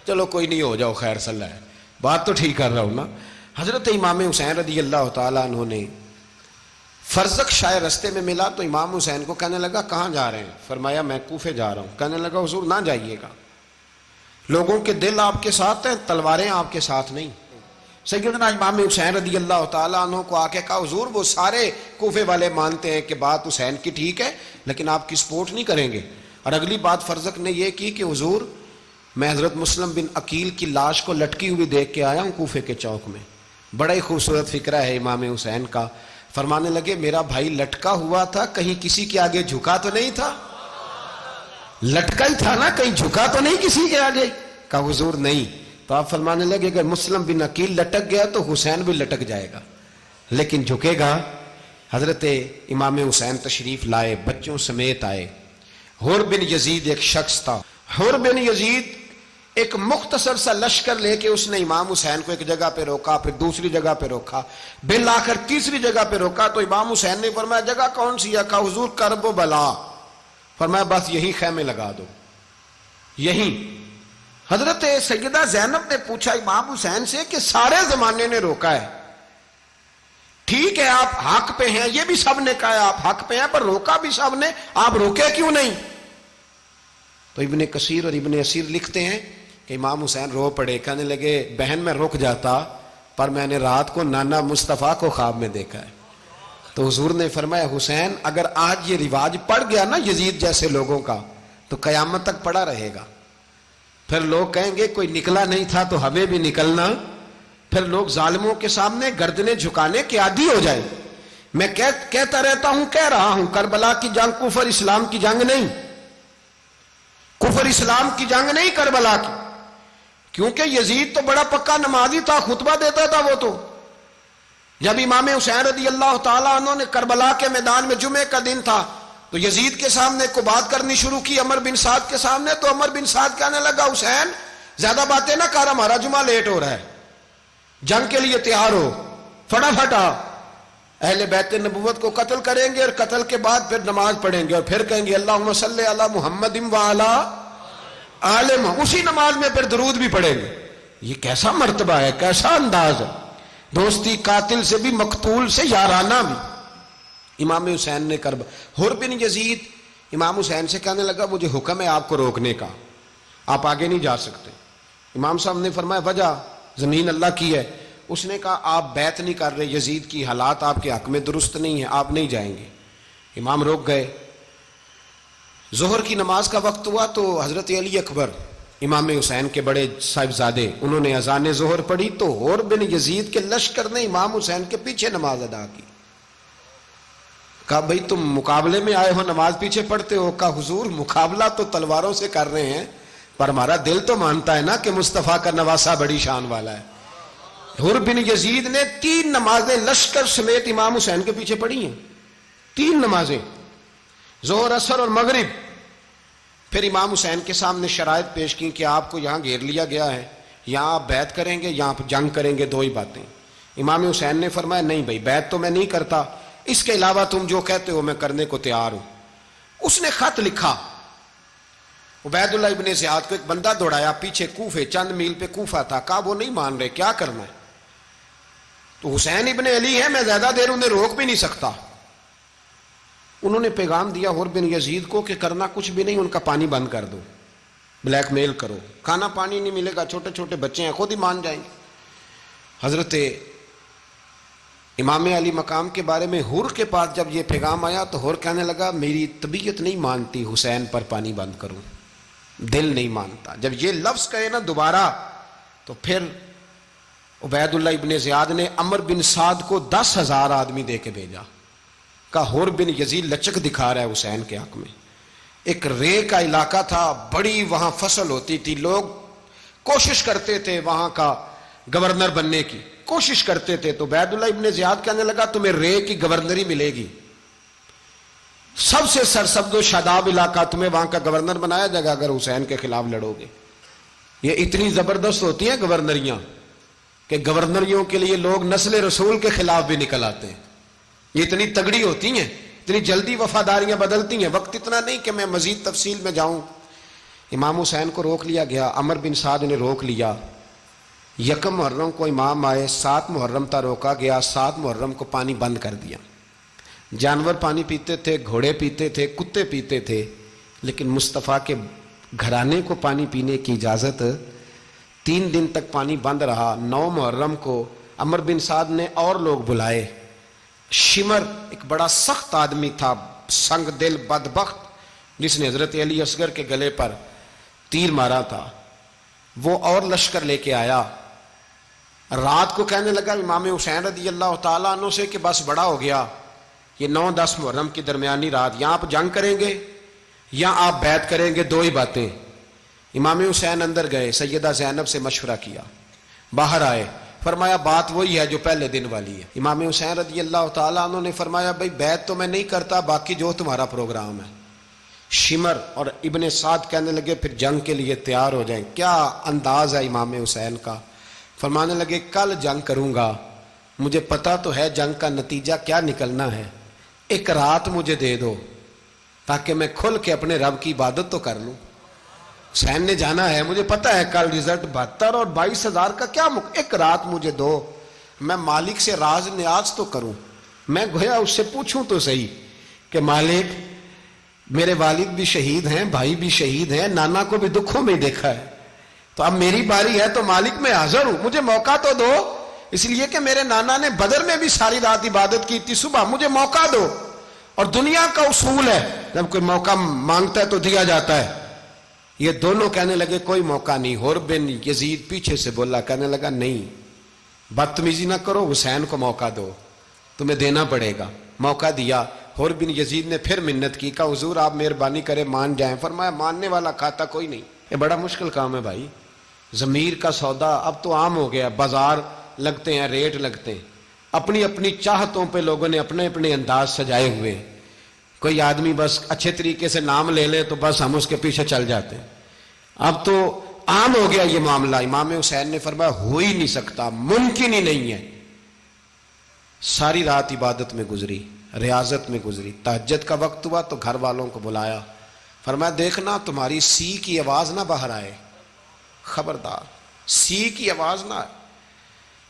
چلو کوئی نہیں، ہو جاؤ، خیر صلی اللہ ہے، بات تو ٹھیک کر رہا ہوں نا. حضرت امام حسین رضی اللہ تعالیٰ عنہ نے فرزق شاعر رستے میں ملا تو امام حسین کو کہنے لگا کہاں جا رہے ہیں؟ فرمایا میں کوفے جا رہا ہوں. کہنے لگا حضور نہ جائیے گا، لوگوں کے دل آپ کے ساتھ ہیں، تلواریں آپ کے ساتھ نہیں. سیدنا امام حسین رضی اللہ تعالیٰ عنہ کو آ کے کہا حضور وہ سارے کوفے والے مانتے ہیں کہ بات حسین کی ٹھیک ہے لیکن آپ کی سپورٹ نہیں کریں گے. اور اگلی بات فرزق نے یہ کی کہ حضور میں حضرت مسلم بن عقیل کی لاش کو لٹکی ہوئی دیکھ کے آیا ہوں کوفے کے چوک میں. بڑا ہی خوبصورت فکرہ ہے امام حسین کا. فرمانے لگے میرا بھائی لٹکا ہوا تھا، کہیں کسی کے آگے جھکا تو نہیں تھا؟ لٹکا ہی تھا نا، کہیں جھکا تو نہیں کسی کے آگے؟ کہا حضور نہیں. تو آپ فرمانے لگے اگر مسلم بن عقیل لٹک گیا تو حسین بھی لٹک جائے گا لیکن جھکے گا. حضرت امام حسین تشریف لائے، بچوں سمیت آئے. حر بن یزید ایک شخص تھا. حر بن یزید ایک مختصر سا لشکر لے کے اس نے امام حسین کو ایک جگہ پہ روکا، پھر دوسری جگہ پہ روکا، بالآخر تیسری جگہ پہ روکا. تو امام حسین نے فرمایا جگہ کون سی ہے؟ کہا حضور کرب و بلا. فرمایا بس یہی خیمے لگا دو، یہی. حضرت سیدہ زینب نے پوچھا امام حسین سے کہ سارے زمانے نے روکا ہے، ٹھیک ہے آپ حق پہ ہیں، یہ بھی سب نے کہا ہے آپ حق پہ ہیں، پر روکا بھی سب نے، آپ روکے کیوں نہیں؟ تو ابن کثیر اور ابن اسیر لکھتے ہیں کہ امام حسین رو پڑے. کہنے لگے بہن میں رک جاتا پر میں نے رات کو نانا مصطفیٰ کو خواب میں دیکھا ہے. تو حضور نے فرمایا حسین اگر آج یہ رواج پڑ گیا نا یزید جیسے لوگوں کا تو قیامت تک پڑا رہے گا. پھر لوگ کہیں گے کوئی نکلا نہیں تھا تو ہمیں بھی نکلنا. پھر لوگ ظالموں کے سامنے گردنیں جھکانے کے عادی ہو جائیں. میں کہتا رہتا ہوں، کہہ رہا ہوں، کربلا کی جنگ کفر اسلام کی جنگ نہیں، کفر اسلام کی جنگ نہیں کربلا کی. کیونکہ یزید تو بڑا پکا نمازی تھا، خطبہ دیتا تھا. وہ تو جب امام حسین رضی اللہ تعالیٰ عنہ نے کربلا کے میدان میں جمعے کا دن تھا تو یزید کے سامنے کو بات کرنی شروع کی عمر بن سعد کے سامنے. تو عمر بن سعد کہنے لگا حسین زیادہ باتیں نہ کر، ہمارا جمعہ لیٹ ہو رہا ہے، جنگ کے لیے تیار ہو، فٹافٹ آ. اہل بیت نبوت کو قتل کریں گے اور قتل کے بعد پھر نماز پڑھیں گے اور پھر کہیں گے اللہم صلی علی محمد وعلی آل محمد، اسی نماز میں پھر درود بھی پڑھیں گے. یہ کیسا مرتبہ ہے، کیسا انداز ہے، دوستی قاتل سے بھی مقتول سے یارانہ بھی. امام حسین نے حر بن یزید امام حسین سے کہنے لگا مجھے حکم ہے آپ کو روکنے کا، آپ آگے نہیں جا سکتے. امام صاحب نے فرمایا وجہ؟ زمین اللہ کی ہے. اس نے کہا آپ بیعت نہیں کر رہے، یزید کی حالات آپ کے حق میں درست نہیں ہیں، آپ نہیں جائیں گے. امام روک گئے. ظہر کی نماز کا وقت ہوا تو حضرت علی اکبر امام حسین کے بڑے صاحبزادے، انہوں نے اذان ظہر پڑھی تو حور بن یزید کے لشکر نے امام حسین کے پیچھے نماز ادا کی۔ کہا بھئی تم مقابلے میں آئے ہو، نماز پیچھے پڑھتے ہو؟ کہا حضور مقابلہ تو تلواروں سے کر رہے ہیں، پر ہمارا دل تو مانتا ہے نا کہ مصطفیٰ کا نواسہ بڑی شان والا ہے۔ حور بن یزید نے 3 نمازیں لشکر سمیت امام حسین کے پیچھے پڑھی ہیں، 3 نمازیں، ظہر اثر اور مغرب۔ پھر امام حسین کے سامنے شرائط پیش کی کہ آپ کو یہاں گھیر لیا گیا ہے، یہاں آپ بیعت کریں گے، یہاں آپ جنگ کریں گے، 2 ہی باتیں۔ امام حسین نے فرمایا نہیں بھائی، بیعت تو میں نہیں کرتا، اس کے علاوہ تم جو کہتے ہو میں کرنے کو تیار ہوں۔ اس نے خط لکھا، عبید اللہ ابن زیاد کو ایک بندہ دوڑایا پیچھے، کوفے چند میل پہ کوفہ تھا، کہا وہ نہیں مان رہے، کیا کرنا ہے؟ تو حسین ابن علی ہے، میں زیادہ دیر انہیں روک بھی نہیں سکتا۔ انہوں نے پیغام دیا حور بن یزید کو کہ کرنا کچھ بھی نہیں، ان کا پانی بند کر دو، بلیک میل کرو، کھانا پانی نہیں ملے گا، چھوٹے چھوٹے بچے ہیں، خود ہی مان جائیں گے۔ حضرت امام علی مقام کے بارے میں حور کے پاس جب یہ پیغام آیا تو حور کہنے لگا میری طبیعت نہیں مانتی حسین پر پانی بند کروں، دل نہیں مانتا۔ جب یہ لفظ کہے نا دوبارہ تو پھر عبید اللہ ابن زیاد نے عمر بن سعد کو 10,000 آدمی دے کے بھیجا، کہا حور بن یزید لچک دکھا رہا ہے حسین کے حق میں۔ ایک رے کا علاقہ تھا، بڑی وہاں فصل ہوتی تھی، لوگ کوشش کرتے تھے وہاں کا گورنر بننے کی، کوشش کرتے تھے۔ تو عبید اللہ ابن زیاد کہنے لگا تمہیں رے کی گورنری ملے گی، سب سے سرسبز و شاداب علاقہ، تمہیں وہاں کا گورنر بنایا جائے گا اگر حسین کے خلاف لڑو گے۔ یہ اتنی زبردست ہوتی ہیں گورنریاں کہ گورنریوں کے لیے لوگ نسل رسول کے خلاف بھی نکل آتے ہیں، یہ اتنی تگڑی ہوتی ہیں، اتنی جلدی وفاداریاں بدلتی ہیں۔ وقت اتنا نہیں کہ میں مزید تفصیل میں جاؤں۔ امام حسین کو روک لیا گیا، عمر بن سعد نے روک لیا۔ 1 محرم کو امام آئے، 7 محرم تا روکا گیا، 7 محرم کو پانی بند کر دیا۔ جانور پانی پیتے تھے، گھوڑے پیتے تھے، کتے پیتے تھے، لیکن مصطفیٰ کے گھرانے کو پانی پینے کی اجازت، 3 دن تک پانی بند رہا۔ 9 محرم کو عمر بن سعد نے اور لوگ بلائے۔ شمر ایک بڑا سخت آدمی تھا، سنگ دل بدبخت، جس نے حضرت علی اصغر کے گلے پر تیر مارا تھا، وہ اور لشکر لے کے آیا۔ رات کو کہنے لگا امام حسین رضی اللہ تعالیٰ عنہ سے کہ بس بڑا ہو گیا، یہ 9-10 محرم کی درمیانی رات، یا آپ جنگ کریں گے یا آپ بیعت کریں گے، 2 ہی باتیں۔ امام حسین اندر گئے، سیدہ زینب سے مشورہ کیا، باہر آئے، فرمایا بات وہی ہے جو پہلے دن والی ہے۔ امام حسین رضی اللہ تعالیٰ عنہ نے فرمایا بھائی بیعت تو میں نہیں کرتا، باقی جو تمہارا پروگرام ہے۔ شمر اور ابن سعد کہنے لگے پھر جنگ کے لیے تیار ہو جائیں۔ کیا انداز ہے امام حسین کا، فرمانے لگے کل جنگ کروں گا، مجھے پتا تو ہے جنگ کا نتیجہ کیا نکلنا ہے، 1 رات مجھے دے دو تاکہ میں کھل کے اپنے رب کی عبادت تو کر لوں۔ حسین نے جانا ہے، مجھے پتا ہے کل رزلٹ 72 اور 22,000 کا کیا 1 رات مجھے دو، میں مالک سے راز نیاز تو کروں، میں گویا اس سے پوچھوں تو صحیح کہ مالک میرے والد بھی شہید ہیں، بھائی بھی شہید ہیں، نانا کو بھی دکھوں میں دیکھا ہے، تو اب میری باری ہے تو مالک میں حاضر ہوں، مجھے موقع تو دو، اس لیے کہ میرے نانا نے بدر میں بھی ساری رات عبادت کی تھی، صبح مجھے موقع دو۔ اور دنیا کا اصول ہے جب کوئی موقع مانگتا ہے تو دیا جاتا ہے۔ یہ دونوں کہنے لگے کوئی موقع نہیں۔ حور بن یزید پیچھے سے بولا، کہنے لگا نہیں، بدتمیزی نہ کرو، حسین کو موقع دو، تمہیں دینا پڑے گا۔ موقع دیا۔ حور بن یزید نے پھر منت کی، کہا حضور آپ مہربانی کریں مان جائیں۔ فرمایا ماننے والا کھاتا کوئی نہیں، یہ بڑا مشکل کام ہے بھائی، ضمیر کا سودا اب تو عام ہو گیا، بازار لگتے ہیں، ریٹ لگتے ہیں، اپنی اپنی چاہتوں پہ لوگوں نے اپنے اپنے انداز سجائے ہوئے۔ کوئی آدمی بس اچھے طریقے سے نام لے لے تو بس ہم اس کے پیچھے چل جاتے ہیں، اب تو عام ہو گیا یہ معاملہ۔ امام حسین نے فرمایا ہو ہی نہیں سکتا، ممکن ہی نہیں ہے۔ ساری رات عبادت میں گزری، ریاضت میں گزری، تہجد کا وقت ہوا تو گھر والوں کو بلایا، فرمایا دیکھنا تمہاری سی کی آواز نہ باہر آئے، خبردار سی کی آواز نہ آئے۔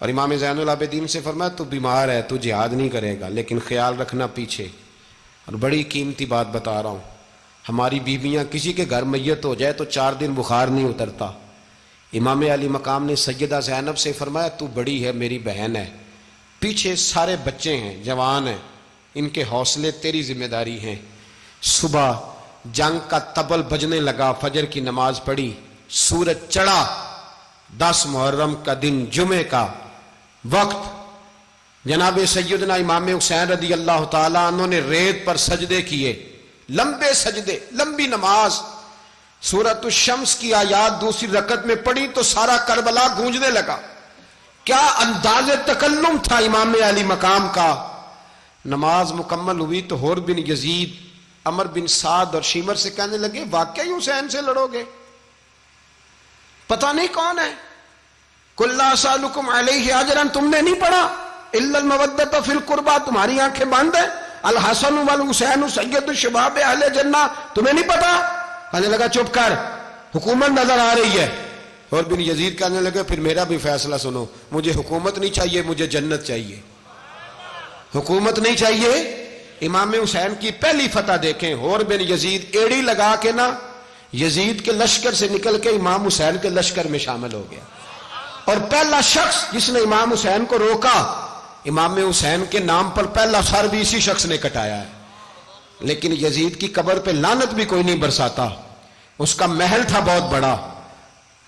اور امام زین العابدین سے فرمایا تو بیمار ہے، تو جہاد نہیں کرے گا، لیکن خیال رکھنا پیچھے۔ اور بڑی قیمتی بات بتا رہا ہوں، ہماری بیویاں کسی کے گھر میت ہو جائے تو 4 دن بخار نہیں اترتا۔ امام علی مقام نے سیدہ زینب سے فرمایا تو بڑی ہے، میری بہن ہے، پیچھے سارے بچے ہیں، جوان ہیں، ان کے حوصلے تیری ذمہ داری ہیں۔ صبح جنگ کا طبل بجنے لگا، فجر کی نماز پڑھی، سورج چڑھا 10 محرم کا دن جمعے کا وقت، جناب سیدنا امام حسین رضی اللہ تعالیٰ عنہ نے ریت پر سجدے کیے، لمبے سجدے، لمبی نماز، سورۃ الشمس کی آیات دوسری رکعت میں پڑھی تو سارا کربلا گونجنے لگا۔ کیا انداز تکلم تھا امام علی مقام کا۔ نماز مکمل ہوئی تو حور بن یزید، عمر بن سعد اور شیمر سے کہنے لگے واقعی حسین سے لڑو گے؟ پتہ نہیں کون ہے۔ قُلْ لَا أَسْأَلُكُمْ عَلَيْهِ أَجْرًا، تم نے نہیں پڑھا إِلَّا الْمَوَدَّةَ فِي الْقُرْبَى، تمہاری آنکھیں بند ہیں، الحسن والحسین سید الشباب اہل جنہ، تمہیں نہیں پتا؟ کہنے لگا چپ کر، حکومت نظر آ رہی ہے۔ اور بن یزید کہنے لگے پھر میرا بھی فیصلہ سنو، مجھے حکومت نہیں چاہیے، مجھے جنت چاہیے۔ حکومت نہیں چاہیے۔ امام حسین کی پہلی فتح دیکھیں، اور بن یزید ایڑی لگا کے نا یزید کے لشکر سے نکل کے امام حسین کے لشکر میں شامل ہو گیا، اور پہلا شخص جس نے امام حسین کو روکا، امام حسین کے نام پر پہلا سر بھی اسی شخص نے کٹایا ہے۔ لیکن یزید کی قبر پہ لعنت بھی کوئی نہیں برساتا، اس کا محل تھا بہت بڑا،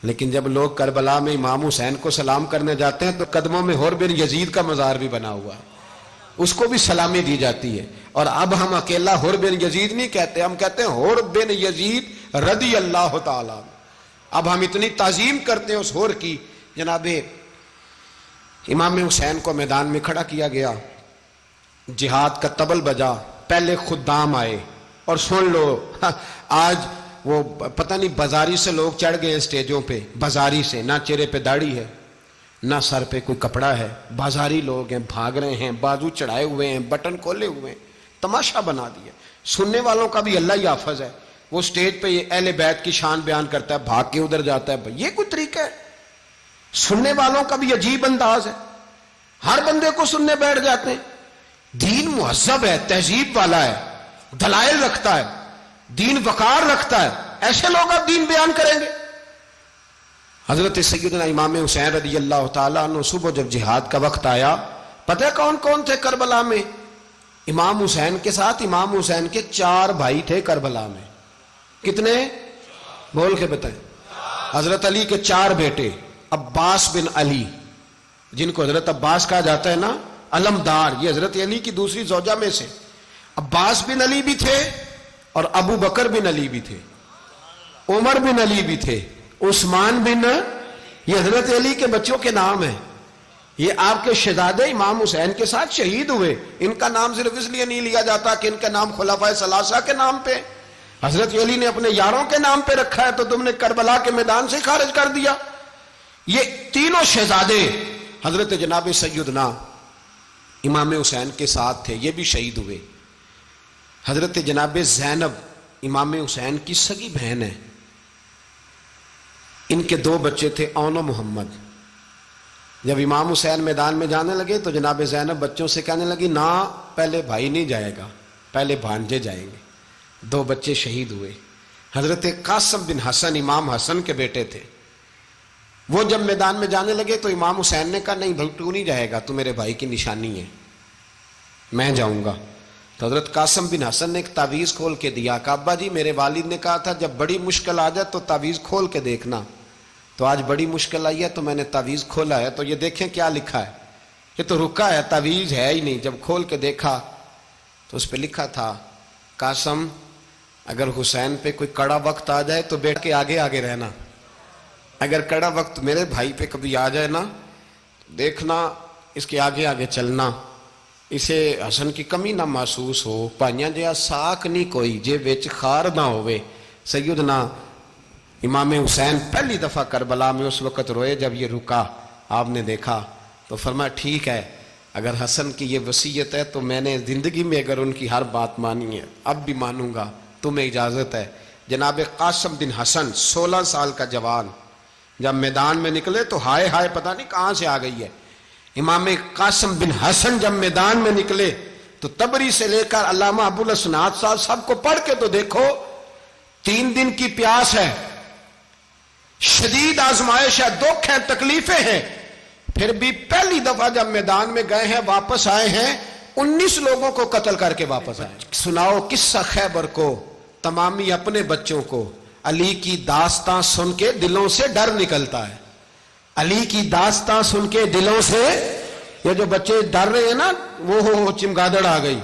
لیکن جب لوگ کربلا میں امام حسین کو سلام کرنے جاتے ہیں تو قدموں میں حور بن یزید کا مزار بھی بنا ہوا ہے، اس کو بھی سلامی دی جاتی ہے۔ اور اب ہم اکیلا حور بن یزید نہیں کہتے، ہم کہتے ہیں حور بن یزید رضی اللہ تعالیٰ۔ اب ہم اتنی تعظیم کرتے ہیں اس حور کی۔ جناب امام حسین کو میدان میں کھڑا کیا گیا، جہاد کا طبل بجا، پہلے خدام آئے، اور سن لو آج وہ پتہ نہیں بازاری سے لوگ چڑھ گئے اسٹیجوں پہ، بازاری سے، نہ چہرے پہ داڑھی ہے نہ سر پہ کوئی کپڑا ہے، بازاری لوگ ہیں، بھاگ رہے ہیں، بازو چڑھائے ہوئے ہیں، بٹن کھولے ہوئے ہیں، تماشا بنا دیا۔ سننے والوں کا بھی اللہ ہی حافظ ہے، وہ سٹیج پہ یہ اہل بیت کی شان بیان کرتا ہے، بھاگ کے ادھر جاتا ہے، یہ کوئی طریقہ ہے؟ سننے والوں کا بھی عجیب انداز ہے، ہر بندے کو سننے بیٹھ جاتے ہیں۔ دین مہذب ہے، تہذیب والا ہے، دلائل رکھتا ہے، دین وقار رکھتا ہے، ایسے لوگ اب دین بیان کریں گے؟ حضرت سیدنا امام حسین رضی اللہ تعالیٰ عنہ صبح جب جہاد کا وقت آیا، پتہ ہے کون کون تھے کربلا میں؟ امام حسین کے ساتھ امام حسین کے 4 بھائی تھے کربلا میں۔ کتنے؟ بول کے بتائیں۔ حضرت علی کے 4 بیٹے، عباس بن علی، جن کو حضرت عباس کہا جاتا ہے نا، علمدار، یہ حضرت علی کی دوسری زوجہ میں سے۔ عباس بن علی بھی تھے، اور ابو بکر بن علی بھی تھے، عمر بن علی بھی تھے، عثمان بن، یہ حضرت علی کے بچوں کے نام ہیں۔ یہ آپ کے شہزادے امام حسین کے ساتھ شہید ہوئے، ان کا نام صرف اس لیے نہیں لیا جاتا کہ ان کا نام خلفائے ثلاثہ کے نام پہ، حضرت علی نے اپنے یاروں کے نام پہ رکھا ہے، تو تم نے کربلا کے میدان سے خارج کر دیا۔ یہ تینوں شہزادے حضرت جناب سیدنا امام حسین کے ساتھ تھے، یہ بھی شہید ہوئے۔ حضرت جناب زینب امام حسین کی سگی بہن ہے، ان کے 2 بچے تھے، اون و محمد۔ جب امام حسین میدان میں جانے لگے تو جناب زینب بچوں سے کہنے لگی نہ، پہلے بھائی نہیں جائے گا، پہلے بھانجے جائیں گے۔ 2 بچے شہید ہوئے۔ حضرت قاسم بن حسن امام حسن کے بیٹے تھے، وہ جب میدان میں جانے لگے تو امام حسین نے کہا نہیں بھائی تو نہیں جائے گا، تو میرے بھائی کی نشانی ہے، میں جاؤں گا۔ تو حضرت قاسم بن حسن نے ایک تعویذ کھول کے دیا کہ ابا جی میرے والد نے کہا تھا جب بڑی مشکل آ جائے تو تعویذ کھول کے دیکھنا، تو آج بڑی مشکل آئی ہے تو میں نے تعویذ کھولا ہے، تو یہ دیکھیں کیا لکھا ہے، یہ تو رکا ہے، تعویذ ہے ہی نہیں۔ جب کھول کے دیکھا تو اس پہ لکھا تھا قاسم اگر حسین پہ کوئی کڑا وقت آ جائے تو بیٹھ کے آگے آگے رہنا، اگر کڑا وقت میرے بھائی پہ کبھی آ جائے نا دیکھنا اس کے آگے آگے چلنا، اسے حسن کی کمی نہ محسوس ہو، پائیاں جہاں ساکھ نہیں کوئی جے وچ خار نہ ہوئے۔ سیدنا امام حسین پہلی دفعہ کربلا میں اس وقت روئے جب یہ رکا، آپ نے دیکھا تو فرمایا ٹھیک ہے، اگر حسن کی یہ وصیت ہے تو میں نے زندگی میں اگر ان کی ہر بات مانی ہے اب بھی مانوں گا، تمہیں اجازت ہے۔ جناب قاسم بن حسن 16 سال کا جوان جب میدان میں نکلے تو ہائے ہائے پتہ نہیں کہاں سے آ گئی ہے۔ امام قاسم بن حسن جب میدان میں نکلے تو تبری سے لے کر علامہ ابو الاسناد صاحب سب کو پڑھ کے تو دیکھو، 3 دن کی پیاس ہے، شدید آزمائش ہے، دکھ ہے، تکلیفیں ہیں، پھر بھی پہلی دفعہ جب میدان میں گئے ہیں واپس آئے ہیں 19 لوگوں کو قتل کر کے واپس آئے۔ سناؤ قصہ خیبر کو، تمامی اپنے بچوں کو، علی کی داستان سن کے دلوں سے ڈر نکلتا ہے. علی کی داستان سن کے دلوں سے، یہ جو بچے ڈر رہے ہیں نا، وہ چمگادڑ آ گئی،